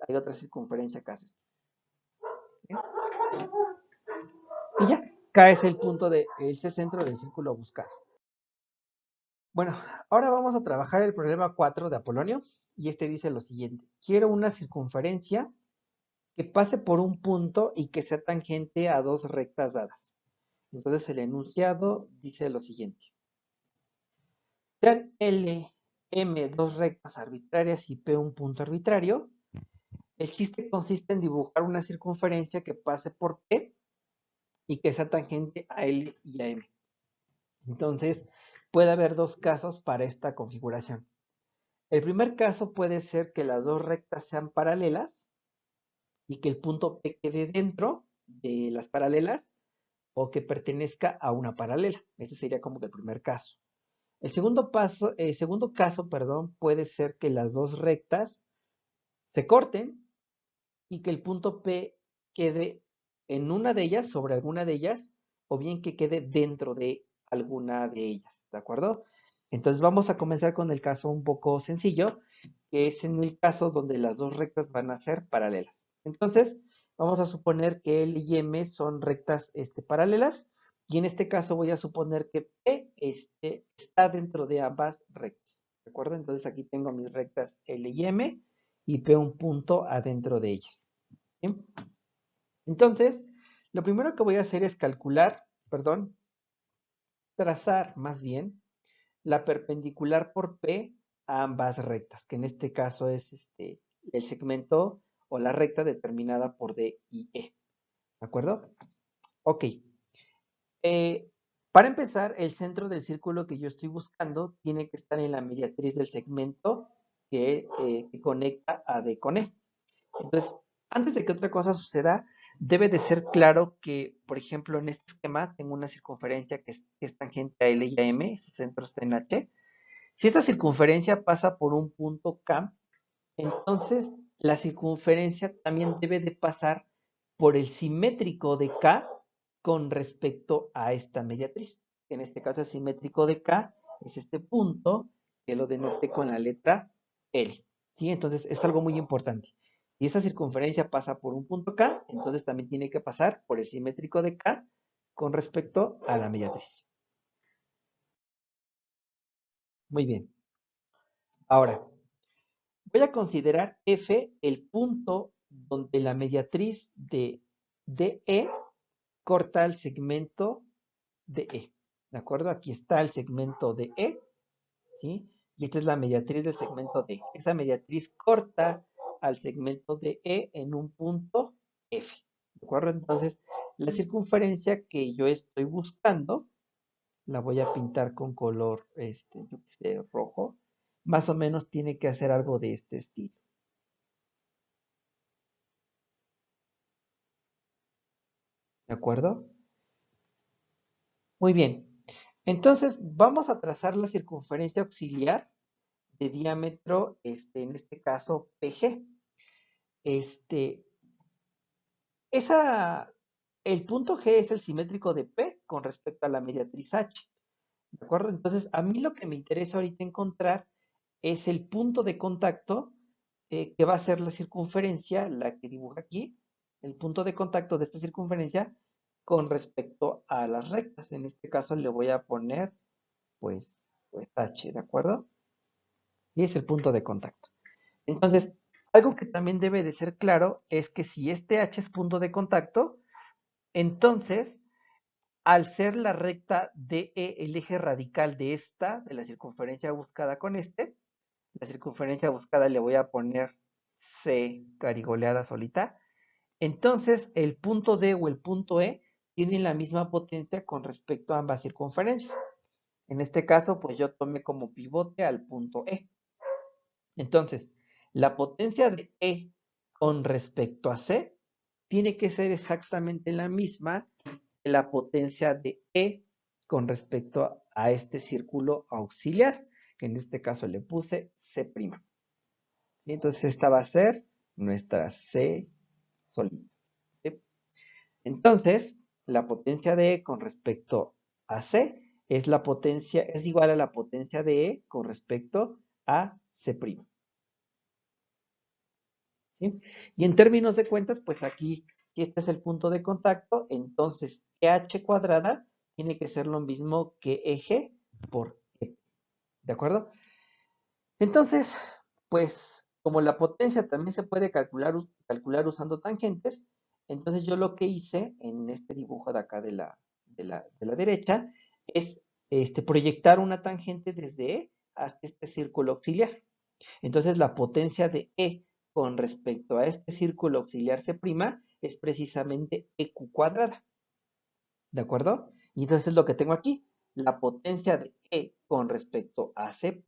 Hay otra circunferencia que hace. Y ya, K es es el centro del círculo buscado. Bueno, ahora vamos a trabajar el problema 4 de Apolonio y este dice lo siguiente. Quiero una circunferencia que pase por un punto y que sea tangente a dos rectas dadas. Entonces el enunciado dice lo siguiente. Sean L, M dos rectas arbitrarias y P un punto arbitrario. El chiste consiste en dibujar una circunferencia que pase por P y que sea tangente a L y a M. Entonces puede haber dos casos para esta configuración. El primer caso puede ser que las dos rectas sean paralelas y que el punto P quede dentro de las paralelas o que pertenezca a una paralela. Este sería como que el primer caso. El segundo caso, puede ser que las dos rectas se corten y que el punto P quede en una de ellas, sobre alguna de ellas, o bien que quede dentro de alguna de ellas, ¿de acuerdo? Entonces vamos a comenzar con el caso un poco sencillo, que es en el caso donde las dos rectas van a ser paralelas. Entonces, vamos a suponer que L y M son rectas paralelas, y en este caso voy a suponer que P está dentro de ambas rectas, ¿de acuerdo? Entonces aquí tengo mis rectas L y M, y P un punto adentro de ellas. ¿Bien? Entonces, lo primero que voy a hacer es trazar más bien la perpendicular por P a ambas rectas, que en este caso es el segmento o la recta determinada por D y E. ¿De acuerdo? Ok. Para empezar, el centro del círculo que yo estoy buscando tiene que estar en la mediatriz del segmento que conecta a D con E. Entonces, antes de que otra cosa suceda, debe de ser claro que, por ejemplo, en este esquema tengo una circunferencia que es tangente a L y a M, su centro está en H. Si esta circunferencia pasa por un punto K, entonces la circunferencia también debe de pasar por el simétrico de K con respecto a esta mediatriz. En este caso el simétrico de K es este punto que lo denoté con la letra L. ¿Sí? Entonces es algo muy importante. Si esa circunferencia pasa por un punto K, entonces también tiene que pasar por el simétrico de K con respecto a la mediatriz. Muy bien. Ahora, voy a considerar F el punto donde la mediatriz de DE corta el segmento de E. ¿De acuerdo? Aquí está el segmento de E, ¿sí? Y esta es la mediatriz del segmento D. Esa mediatriz corta al segmento de E en un punto F. ¿De acuerdo? Entonces, la circunferencia que yo estoy buscando, la voy a pintar con color, yo qué sé, rojo. Más o menos tiene que hacer algo de este estilo. ¿De acuerdo? Muy bien. Entonces, vamos a trazar la circunferencia auxiliar de diámetro, en este caso, PG. Este, el punto G es el simétrico de P con respecto a la mediatriz H. ¿De acuerdo? Entonces, a mí lo que me interesa ahorita encontrar es el punto de contacto que va a ser la circunferencia, la que dibuja aquí, el punto de contacto de esta circunferencia con respecto a las rectas. En este caso le voy a poner, pues H, ¿de acuerdo? Y es el punto de contacto. Entonces, algo que también debe de ser claro es que si este H es punto de contacto, entonces, al ser la recta DE el eje radical de de la circunferencia buscada con la circunferencia buscada le voy a poner C carigoleada solita, entonces el punto D o el punto E tienen la misma potencia con respecto a ambas circunferencias. En este caso, pues yo tomé como pivote al punto E. Entonces, la potencia de E con respecto a C tiene que ser exactamente la misma que la potencia de E con respecto a este círculo auxiliar, que en este caso le puse C'. ¿Sí? Entonces, esta va a ser nuestra C solita. ¿Sí? Entonces, la potencia de E con respecto a C es igual a la potencia de E con respecto a C'. ¿Sí? Y en términos de cuentas, pues aquí, si este es el punto de contacto, entonces EH cuadrada tiene que ser lo mismo que eje por E. ¿De acuerdo? Entonces, pues como la potencia también se puede calcular usando tangentes, entonces yo lo que hice en este dibujo de acá de la derecha es proyectar una tangente desde E hasta este círculo auxiliar. Entonces la potencia de E con respecto a este círculo auxiliar C' es precisamente EQ cuadrada. ¿De acuerdo? Y entonces lo que tengo aquí, la potencia de E con respecto a C'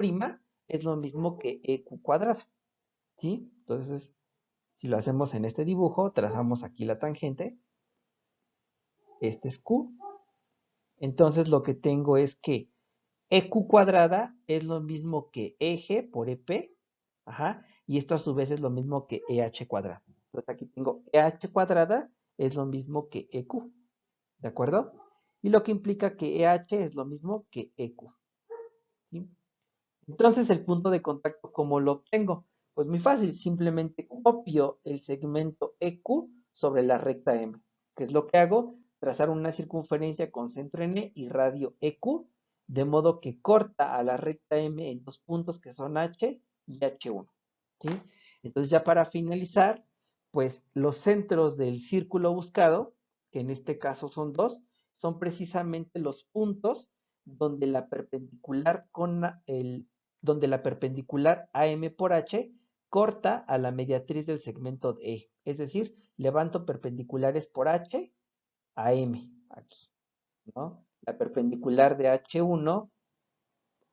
es lo mismo que EQ cuadrada. ¿Sí? Entonces, si lo hacemos en este dibujo, trazamos aquí la tangente. Este es Q. Entonces lo que tengo es que EQ cuadrada es lo mismo que eje por EP. Ajá. Y esto a su vez es lo mismo que EH cuadrada. Entonces aquí tengo EH cuadrada es lo mismo que EQ. ¿De acuerdo? Y lo que implica que EH es lo mismo que EQ. ¿Sí? Entonces el punto de contacto, ¿cómo lo obtengo? Pues muy fácil, simplemente copio el segmento EQ sobre la recta M. ¿Qué es lo que hago? Trazar una circunferencia con centro en E y radio EQ, de modo que corta a la recta M en dos puntos que son H y H1. ¿Sí? Entonces ya para finalizar, pues los centros del círculo buscado, que en este caso son dos, son precisamente los puntos donde la perpendicular donde la perpendicular AM por H corta a la mediatriz del segmento de E. Es decir, levanto perpendiculares por H a M aquí, ¿no? La perpendicular de H1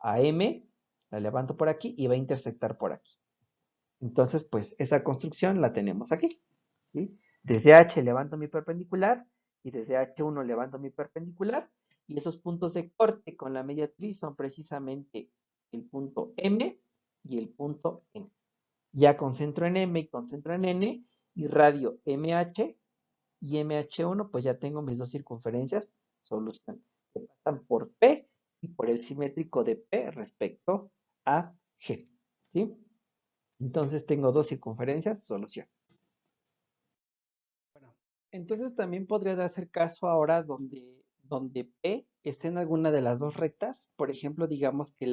a M la levanto por aquí y va a intersectar por aquí. Entonces, pues esa construcción la tenemos aquí, ¿sí? Desde H levanto mi perpendicular y desde H1 levanto mi perpendicular y esos puntos de corte con la mediatriz son precisamente el punto M y el punto N. Ya concentro en M y concentro en N, y radio MH y MH1, pues ya tengo mis dos circunferencias, solución, que pasan por P y por el simétrico de P respecto a G, ¿sí? Entonces tengo dos circunferencias, solución. Bueno, entonces también podría hacer caso ahora donde P esté en alguna de las dos rectas. Por ejemplo, digamos que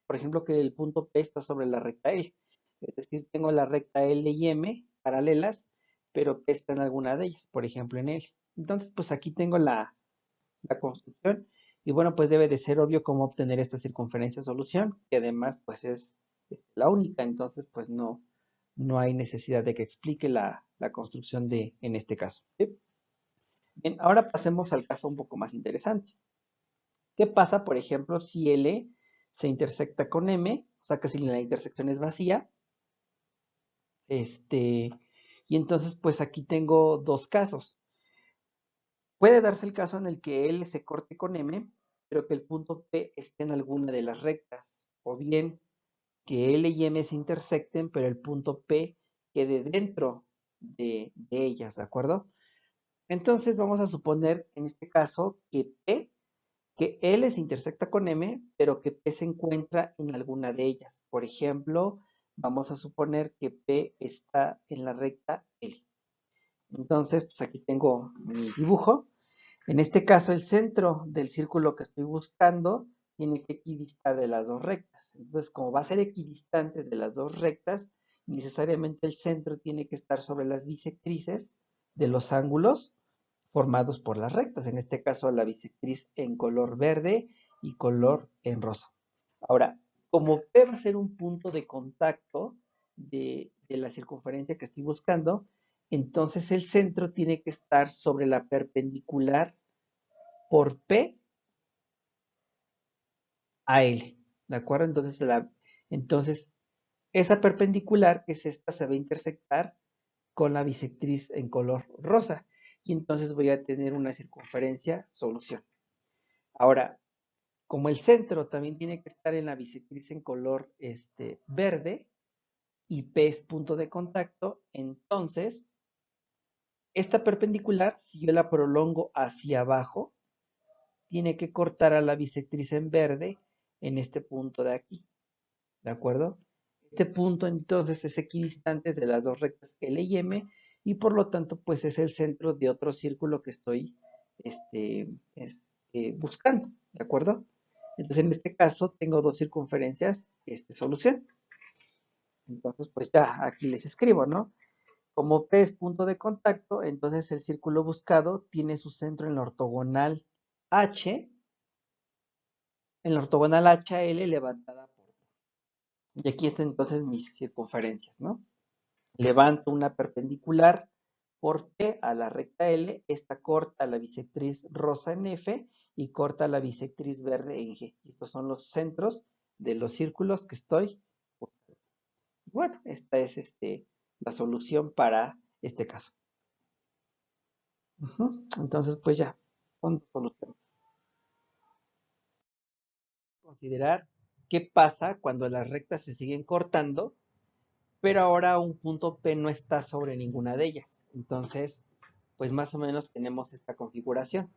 por ejemplo, que el punto P está sobre la recta L. Es decir, tengo la recta L y M paralelas, pero P está en alguna de ellas, por ejemplo, en L. Entonces, pues aquí tengo la construcción. Y bueno, pues debe de ser obvio cómo obtener esta circunferencia solución, que además pues es la única, entonces pues no hay necesidad de que explique la construcción en este caso, ¿sí? Bien, ahora pasemos al caso un poco más interesante. ¿Qué pasa, por ejemplo, si L se intersecta con M? O sea, que si la intersección es vacía. Y entonces, pues aquí tengo dos casos. Puede darse el caso en el que L se corte con M, pero que el punto P esté en alguna de las rectas. O bien que L y M se intersecten, pero el punto P quede dentro de ellas, ¿de acuerdo? Entonces vamos a suponer en este caso que L se intersecta con M, pero que P se encuentra en alguna de ellas. Por ejemplo, vamos a suponer que P está en la recta L. Entonces, pues aquí tengo mi dibujo. En este caso, el centro del círculo que estoy buscando tiene que equidistar de las dos rectas. Entonces, como va a ser equidistante de las dos rectas, necesariamente el centro tiene que estar sobre las bisectrices de los ángulos formados por las rectas. En este caso, la bisectriz en color verde y color en rosa. Ahora, como P va a ser un punto de contacto de la circunferencia que estoy buscando, entonces el centro tiene que estar sobre la perpendicular por P a L, ¿de acuerdo? Entonces esa perpendicular, que es esta, se va a intersectar con la bisectriz en color rosa, y entonces voy a tener una circunferencia solución. Ahora, como el centro también tiene que estar en la bisectriz en color verde, y P es punto de contacto, entonces esta perpendicular, si yo la prolongo hacia abajo, tiene que cortar a la bisectriz en verde en este punto de aquí, ¿de acuerdo? Este punto entonces es equidistante de las dos rectas L y M, y por lo tanto pues es el centro de otro círculo que estoy buscando, ¿de acuerdo? Entonces en este caso tengo dos circunferencias, solución. Entonces pues ya aquí les escribo, ¿no? Como P es punto de contacto, entonces el círculo buscado tiene su centro en la ortogonal HL levantada por. Y aquí están entonces mis circunferencias, ¿no? Levanto una perpendicular por P a la recta L, esta corta la bisectriz rosa en F y corta la bisectriz verde en G. Estos son los centros de los círculos que estoy buscando. Bueno, esta es la solución para este caso. Entonces, pues ya, son dos soluciones. Considerar qué pasa cuando las rectas se siguen cortando, pero ahora un punto P no está sobre ninguna de ellas. Entonces, pues más o menos tenemos esta configuración.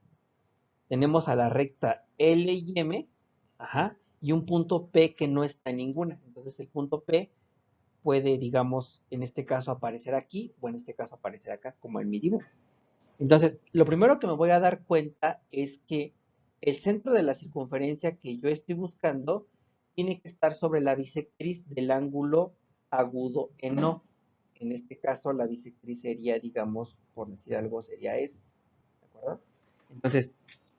Tenemos a la recta L y M, ajá, y un punto P que no está en ninguna. Entonces el punto P puede, digamos, en este caso aparecer aquí, o en este caso aparecer acá, como en mi dibujo. Entonces, lo primero que me voy a dar cuenta es que el centro de la circunferencia que yo estoy buscando tiene que estar sobre la bisectriz del ángulo agudo en O. En este caso, la bisectriz sería, digamos, por decir algo, sería ¿de acuerdo? Entonces,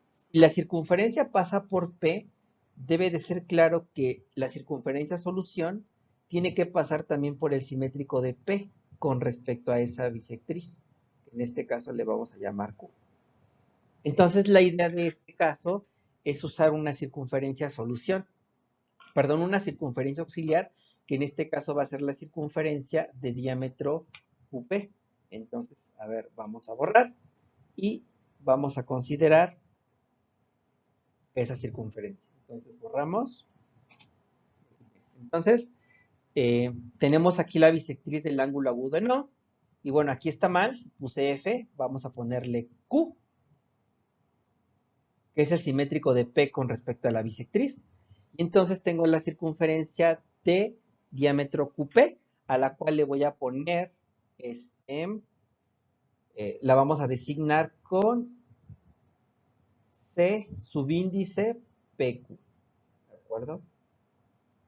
si la circunferencia pasa por P, debe de ser claro que la circunferencia solución tiene que pasar también por el simétrico de P con respecto a esa bisectriz. En este caso le vamos a llamar Q. Entonces, la idea de este caso es usar una circunferencia solución, perdón, una circunferencia auxiliar, que en este caso va a ser la circunferencia de diámetro UP. Entonces, a ver, vamos a borrar y vamos a considerar esa circunferencia. Entonces, borramos. Entonces, tenemos aquí la bisectriz del ángulo agudo en O. Y bueno, aquí está mal, puse F, vamos a ponerle Q, que es el simétrico de P con respecto a la bisectriz. Y entonces tengo la circunferencia de diámetro QP, a la cual le voy a poner, la vamos a designar con C subíndice PQ, ¿de acuerdo?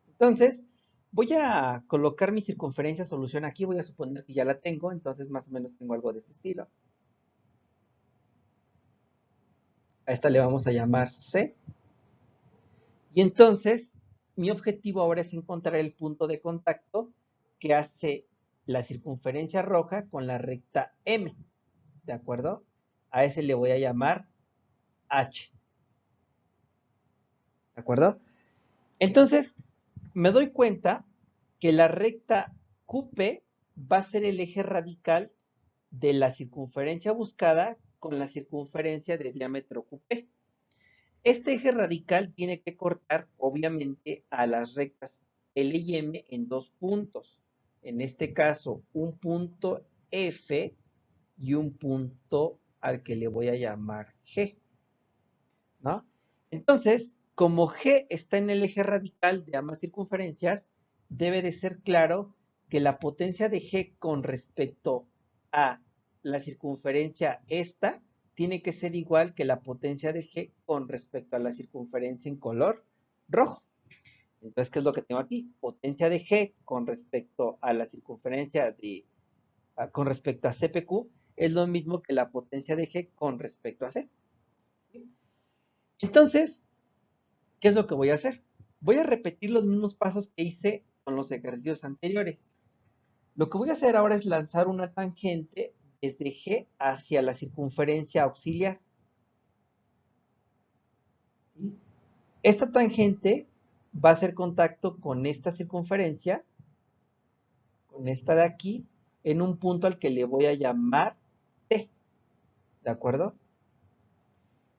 Entonces, voy a colocar mi circunferencia solución aquí, voy a suponer que ya la tengo, entonces más o menos tengo algo de este estilo. A esta le vamos a llamar C. Y entonces, mi objetivo ahora es encontrar el punto de contacto que hace la circunferencia roja con la recta M, ¿de acuerdo? A ese le voy a llamar H, ¿de acuerdo? Entonces, me doy cuenta que la recta QP va a ser el eje radical de la circunferencia buscada con la circunferencia de diámetro QP. Este eje radical tiene que cortar, obviamente, a las rectas L y M en dos puntos. En este caso, un punto F y un punto al que le voy a llamar G, ¿no? Entonces, como G está en el eje radical de ambas circunferencias, debe de ser claro que la potencia de G con respecto a la circunferencia esta tiene que ser igual que la potencia de G con respecto a la circunferencia en color rojo. Entonces, ¿qué es lo que tengo aquí? Potencia de G con respecto a la circunferencia con respecto a CPQ es lo mismo que la potencia de G con respecto a C. Entonces, ¿qué es lo que voy a hacer? Voy a repetir los mismos pasos que hice con los ejercicios anteriores. Lo que voy a hacer ahora es lanzar una tangente desde G hacia la circunferencia auxiliar. ¿Sí? Esta tangente va a hacer contacto con esta circunferencia, con esta de aquí, en un punto al que le voy a llamar T, ¿de acuerdo?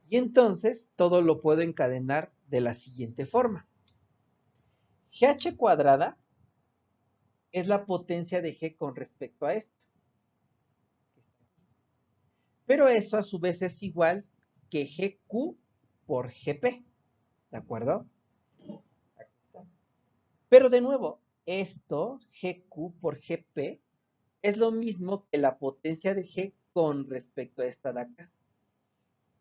Y entonces todo lo puedo encadenar de la siguiente forma. GH cuadrada es la potencia de G con respecto a esto. Pero eso a su vez es igual que GQ por GP, ¿de acuerdo? Aquí está. Pero de nuevo, esto, GQ por GP, es lo mismo que la potencia de G con respecto a esta de acá.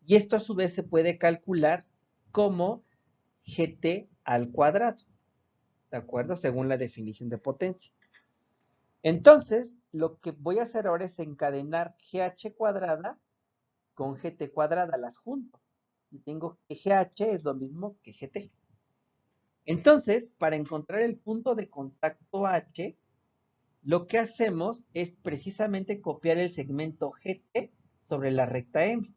Y esto a su vez se puede calcular como GT al cuadrado, ¿de acuerdo? Según la definición de potencia. Entonces, lo que voy a hacer ahora es encadenar GH cuadrada con GT cuadrada, las junto. Y tengo que GH es lo mismo que GT. Entonces, para encontrar el punto de contacto H, lo que hacemos es precisamente copiar el segmento GT sobre la recta M.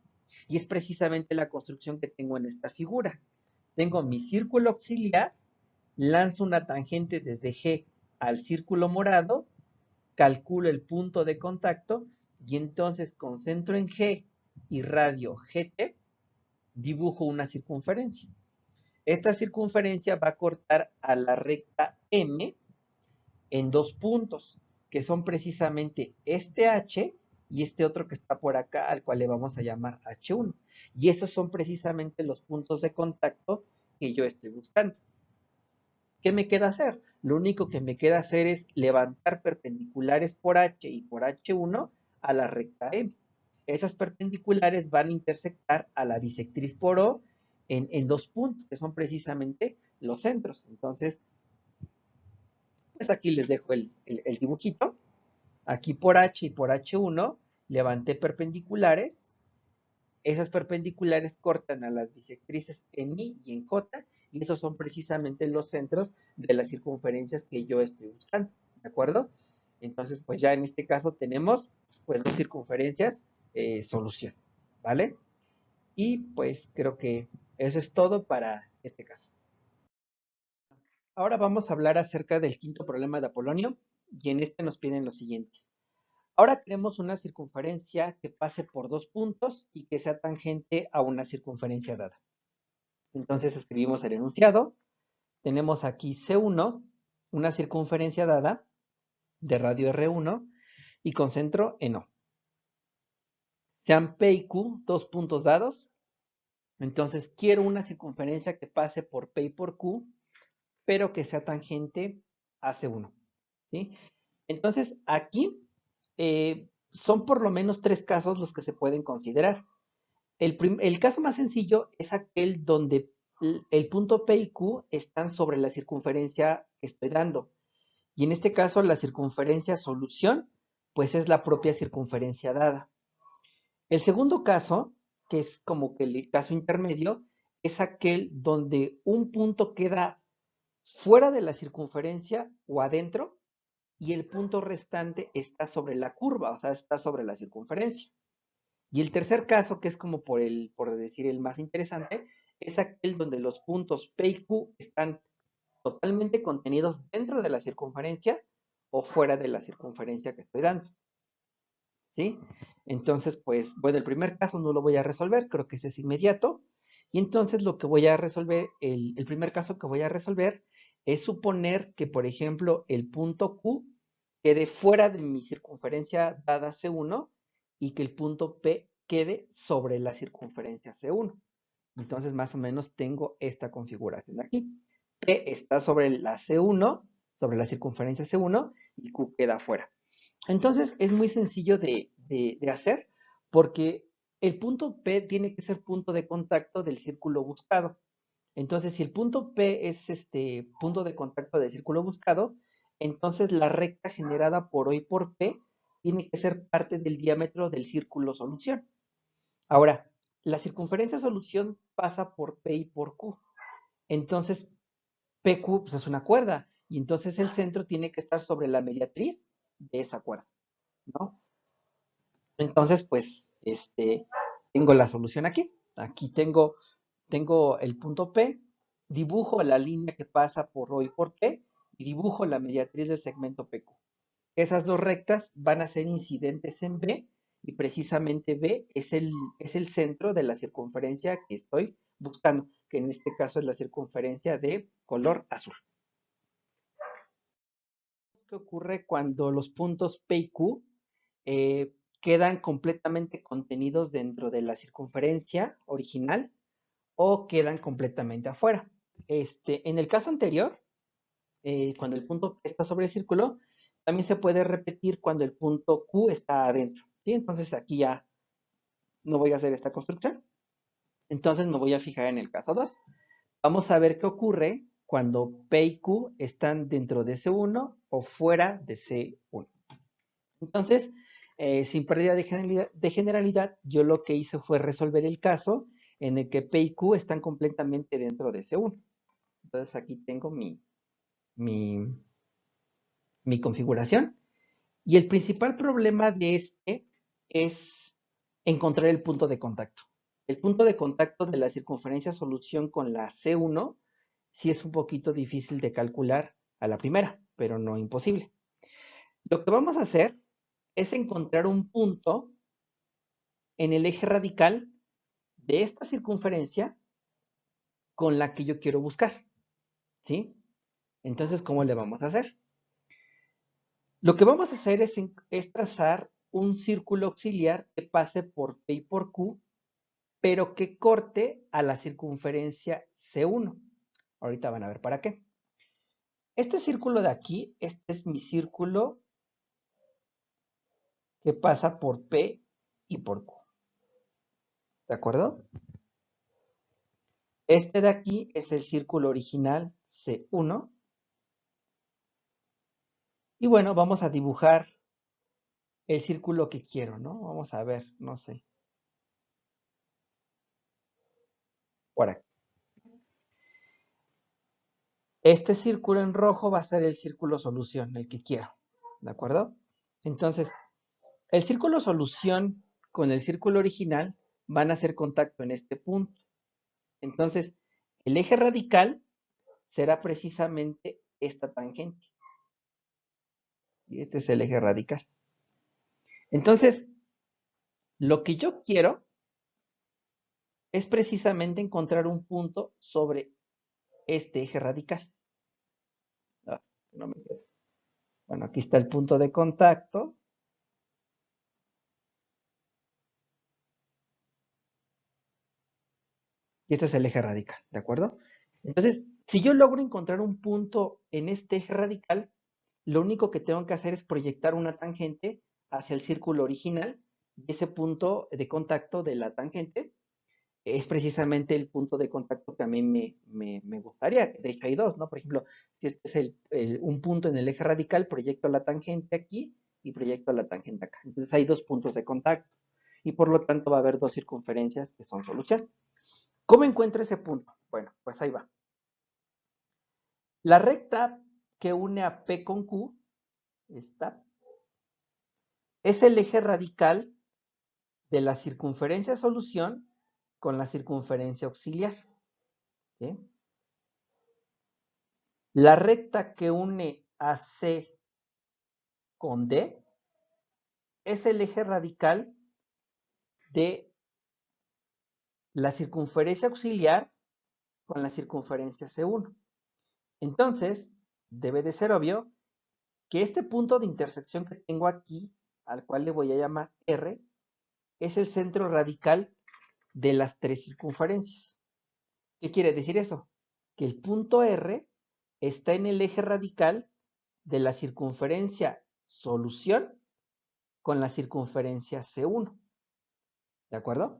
Y es precisamente la construcción que tengo en esta figura. Tengo mi círculo auxiliar, lanzo una tangente desde G al círculo morado, calculo el punto de contacto y entonces concentro en G y radio GT, dibujo una circunferencia. Esta circunferencia va a cortar a la recta M en dos puntos, que son precisamente este H y este otro que está por acá, al cual le vamos a llamar H1. Y esos son precisamente los puntos de contacto que yo estoy buscando. ¿Qué me queda hacer? Lo único que me queda hacer es levantar perpendiculares por H y por H1 a la recta M. Esas perpendiculares van a intersectar a la bisectriz por O en dos puntos, que son precisamente los centros. Entonces, pues aquí les dejo el dibujito. Aquí por H y por H1 levanté perpendiculares. Esas perpendiculares cortan a las bisectrices en I y en J, y esos son precisamente los centros de las circunferencias que yo estoy buscando, ¿de acuerdo? Entonces, pues ya en este caso tenemos pues dos circunferencias solución, ¿vale? Y pues creo que eso es todo para este caso. Ahora vamos a hablar acerca del quinto problema de Apolonio, y en este nos piden lo siguiente. Ahora queremos una circunferencia que pase por dos puntos y que sea tangente a una circunferencia dada. Entonces escribimos el enunciado. Tenemos aquí C1 una circunferencia dada de radio R1 y con centro en O. Sean P y Q dos puntos dados. Entonces quiero una circunferencia que pase por P y por Q, pero que sea tangente a C1. ¿Sí? Entonces aquí son por lo menos tres casos los que se pueden considerar. El caso más sencillo es aquel donde el punto P y Q están sobre la circunferencia que estoy dando. Y en este caso la circunferencia solución, pues es la propia circunferencia dada. El segundo caso, que es como que el caso intermedio, es aquel donde un punto queda fuera de la circunferencia o adentro y el punto restante está sobre la curva, o sea, está sobre la circunferencia. Y el tercer caso, que es como por decir el más interesante, es aquel donde los puntos P y Q están totalmente contenidos dentro de la circunferencia o fuera de la circunferencia que estoy dando. ¿Sí? Entonces, pues, bueno, el primer caso no lo voy a resolver, creo que ese es inmediato. Y entonces lo que voy a resolver, el primer caso que voy a resolver es suponer que, por ejemplo, el punto Q quede fuera de mi circunferencia dada C1 y que el punto P quede sobre la circunferencia C1. Entonces, más o menos tengo esta configuración aquí. P está sobre la C1, sobre la circunferencia C1 y Q queda fuera. Entonces es muy sencillo de hacer porque el punto P tiene que ser punto de contacto del círculo buscado. Entonces, si el punto P es este punto de contacto del círculo buscado, entonces la recta generada por O y por P tiene que ser parte del diámetro del círculo solución. Ahora, la circunferencia solución pasa por P y por Q. Entonces, PQ pues, es una cuerda y entonces el centro tiene que estar sobre la mediatriz de esa cuerda, ¿no? Entonces, pues, tengo la solución aquí. Aquí tengo el punto P, dibujo la línea que pasa por O y por P, y dibujo la mediatriz del segmento PQ. Esas dos rectas van a ser incidentes en B, y precisamente B es el centro de la circunferencia que estoy buscando, que en este caso es la circunferencia de color azul. ¿Qué ocurre cuando los puntos P y Q quedan completamente contenidos dentro de la circunferencia original o quedan completamente afuera? En el caso anterior, cuando el punto P está sobre el círculo, también se puede repetir cuando el punto Q está adentro. ¿Sí? Entonces aquí ya no voy a hacer esta construcción. Entonces me voy a fijar en el caso 2. Vamos a ver qué ocurre cuando P y Q están dentro de C1 o fuera de C1. Entonces, sin pérdida de generalidad, yo lo que hice fue resolver el caso en el que P y Q están completamente dentro de C1. Entonces aquí tengo mi, mi configuración. Y el principal problema de es encontrar el punto de contacto. El punto de contacto de la circunferencia solución con la C1 sí es un poquito difícil de calcular a la primera, pero no imposible. Lo que vamos a hacer es encontrar un punto en el eje radical de esta circunferencia con la que yo quiero buscar, ¿sí? Entonces, ¿cómo le vamos a hacer? Lo que vamos a hacer es trazar un círculo auxiliar que pase por P y por Q, pero que corte a la circunferencia C1. Ahorita van a ver para qué. Este círculo de aquí, este es mi círculo que pasa por P y por Q. ¿De acuerdo? Este de aquí es el círculo original C1. Y bueno, vamos a dibujar el círculo que quiero, ¿no? Vamos a ver, no sé, por aquí. Este círculo en rojo va a ser el círculo solución, el que quiero, ¿de acuerdo? Entonces, el círculo solución con el círculo original van a hacer contacto en este punto. Entonces, el eje radical será precisamente esta tangente. Y este es el eje radical. Entonces, lo que yo quiero es precisamente encontrar un punto sobre este eje radical. No me queda. Bueno, aquí está el punto de contacto. Y este es el eje radical, ¿de acuerdo? Entonces, si yo logro encontrar un punto en este eje radical, lo único que tengo que hacer es proyectar una tangente hacia el círculo original y ese punto de contacto de la tangente es precisamente el punto de contacto que a mí me gustaría. De hecho, hay dos, ¿no? Por ejemplo, si este es un punto en el eje radical, proyecto la tangente aquí y proyecto la tangente acá. Entonces hay dos puntos de contacto y por lo tanto va a haber dos circunferencias que son solución. ¿Cómo encuentro ese punto? Bueno, pues ahí va. La recta que une a P con Q, esta, es el eje radical de la circunferencia solución con la circunferencia auxiliar. ¿Sí? La recta que une a C con D es el eje radical de la circunferencia auxiliar con la circunferencia C1. Entonces, debe de ser obvio que este punto de intersección que tengo aquí, al cual le voy a llamar R, es el centro radical de las tres circunferencias. ¿Qué quiere decir eso? Que el punto R está en el eje radical de la circunferencia solución con la circunferencia C1. ¿De acuerdo?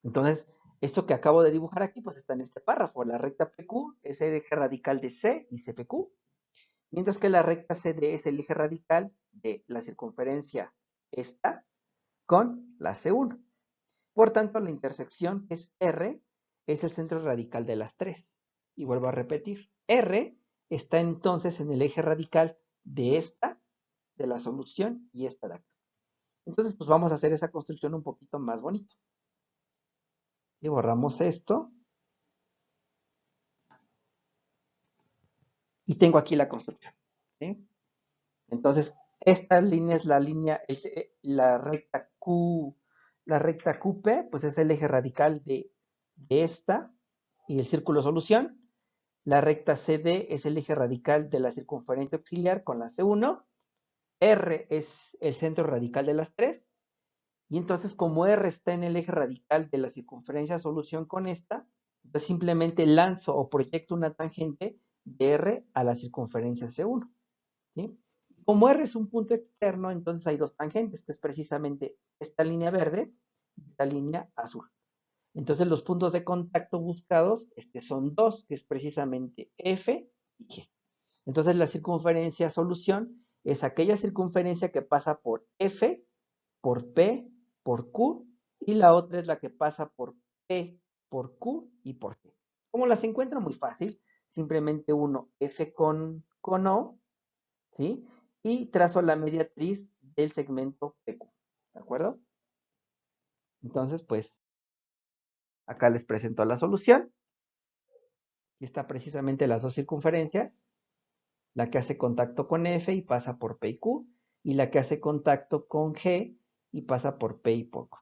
Entonces, esto que acabo de dibujar aquí, pues está en este párrafo. La recta PQ es el eje radical de C y CPQ, mientras que la recta CD es el eje radical de la circunferencia esta con la C1. Por tanto, la intersección que es R es el centro radical de las tres. Y vuelvo a repetir, R está entonces en el eje radical de esta, de la solución, y esta de acá. Entonces, pues vamos a hacer esa construcción un poquito más bonita. Y borramos esto. Y tengo aquí la construcción. ¿Sí? Entonces, esta línea es la línea, la recta QP, pues es el eje radical de esta y el círculo solución. La recta CD es el eje radical de la circunferencia auxiliar con la C1. R es el centro radical de las tres. Y entonces, como R está en el eje radical de la circunferencia solución con esta, pues simplemente lanzo o proyecto una tangente de R a la circunferencia C1. ¿Sí? Como R es un punto externo, entonces hay dos tangentes, que es precisamente esta línea verde y esta línea azul. Entonces los puntos de contacto buscados son dos, que es precisamente F y G. Entonces la circunferencia solución es aquella circunferencia que pasa por F, por P, por Q, y la otra es la que pasa por P, por Q y por T. ¿Cómo las encuentro? Muy fácil. Simplemente uno F con O, ¿sí? Y trazo la mediatriz del segmento PQ, ¿de acuerdo? Entonces, pues, acá les presento la solución. Aquí está precisamente las dos circunferencias, la que hace contacto con F y pasa por P y Q, y la que hace contacto con G y pasa por P y por Q.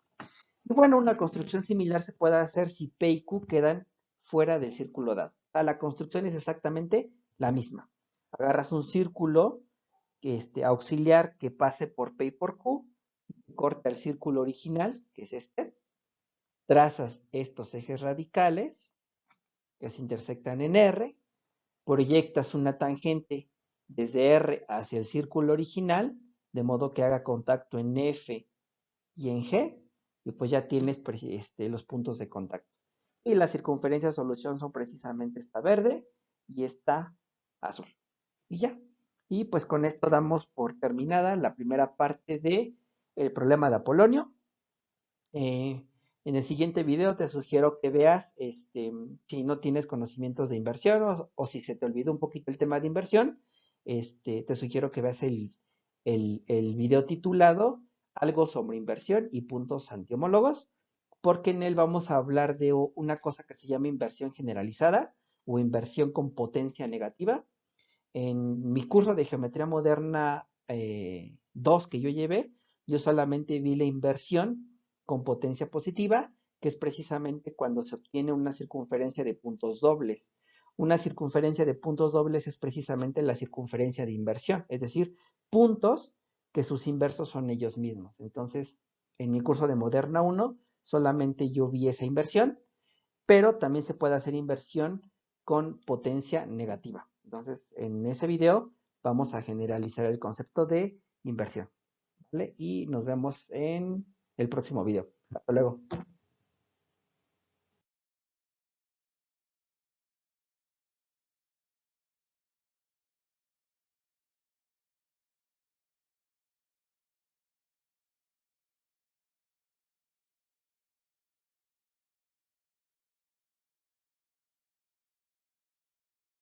Y bueno, una construcción similar se puede hacer si P y Q quedan fuera del círculo dado. O sea, la construcción es exactamente la misma. Agarras un círculo auxiliar que pase por P y por Q, corta el círculo original, que es este, trazas estos ejes radicales que se intersectan en R, proyectas una tangente desde R hacia el círculo original, de modo que haga contacto en F y en G, y pues ya tienes los puntos de contacto. Y las circunferencias de solución son precisamente esta verde y esta azul. Y ya. Y pues con esto damos por terminada la primera parte de el problema de Apolonio. En el siguiente video te sugiero que veas si no tienes conocimientos de inversión o si se te olvidó un poquito el tema de inversión, te sugiero que veas el video titulado Algo sobre inversión y puntos antihomólogos, porque en él vamos a hablar de una cosa que se llama inversión generalizada o inversión con potencia negativa. En mi curso de geometría moderna 2 que yo llevé, yo solamente vi la inversión con potencia positiva, que es precisamente cuando se obtiene una circunferencia de puntos dobles Una circunferencia de puntos dobles es precisamente la circunferencia de inversión, es decir, puntos que sus inversos son ellos mismos. Entonces, en mi curso de Moderna 1, solamente yo vi esa inversión, pero también se puede hacer inversión con potencia negativa. Entonces, en ese video vamos a generalizar el concepto de inversión, ¿vale? Y nos vemos en el próximo video. Hasta luego.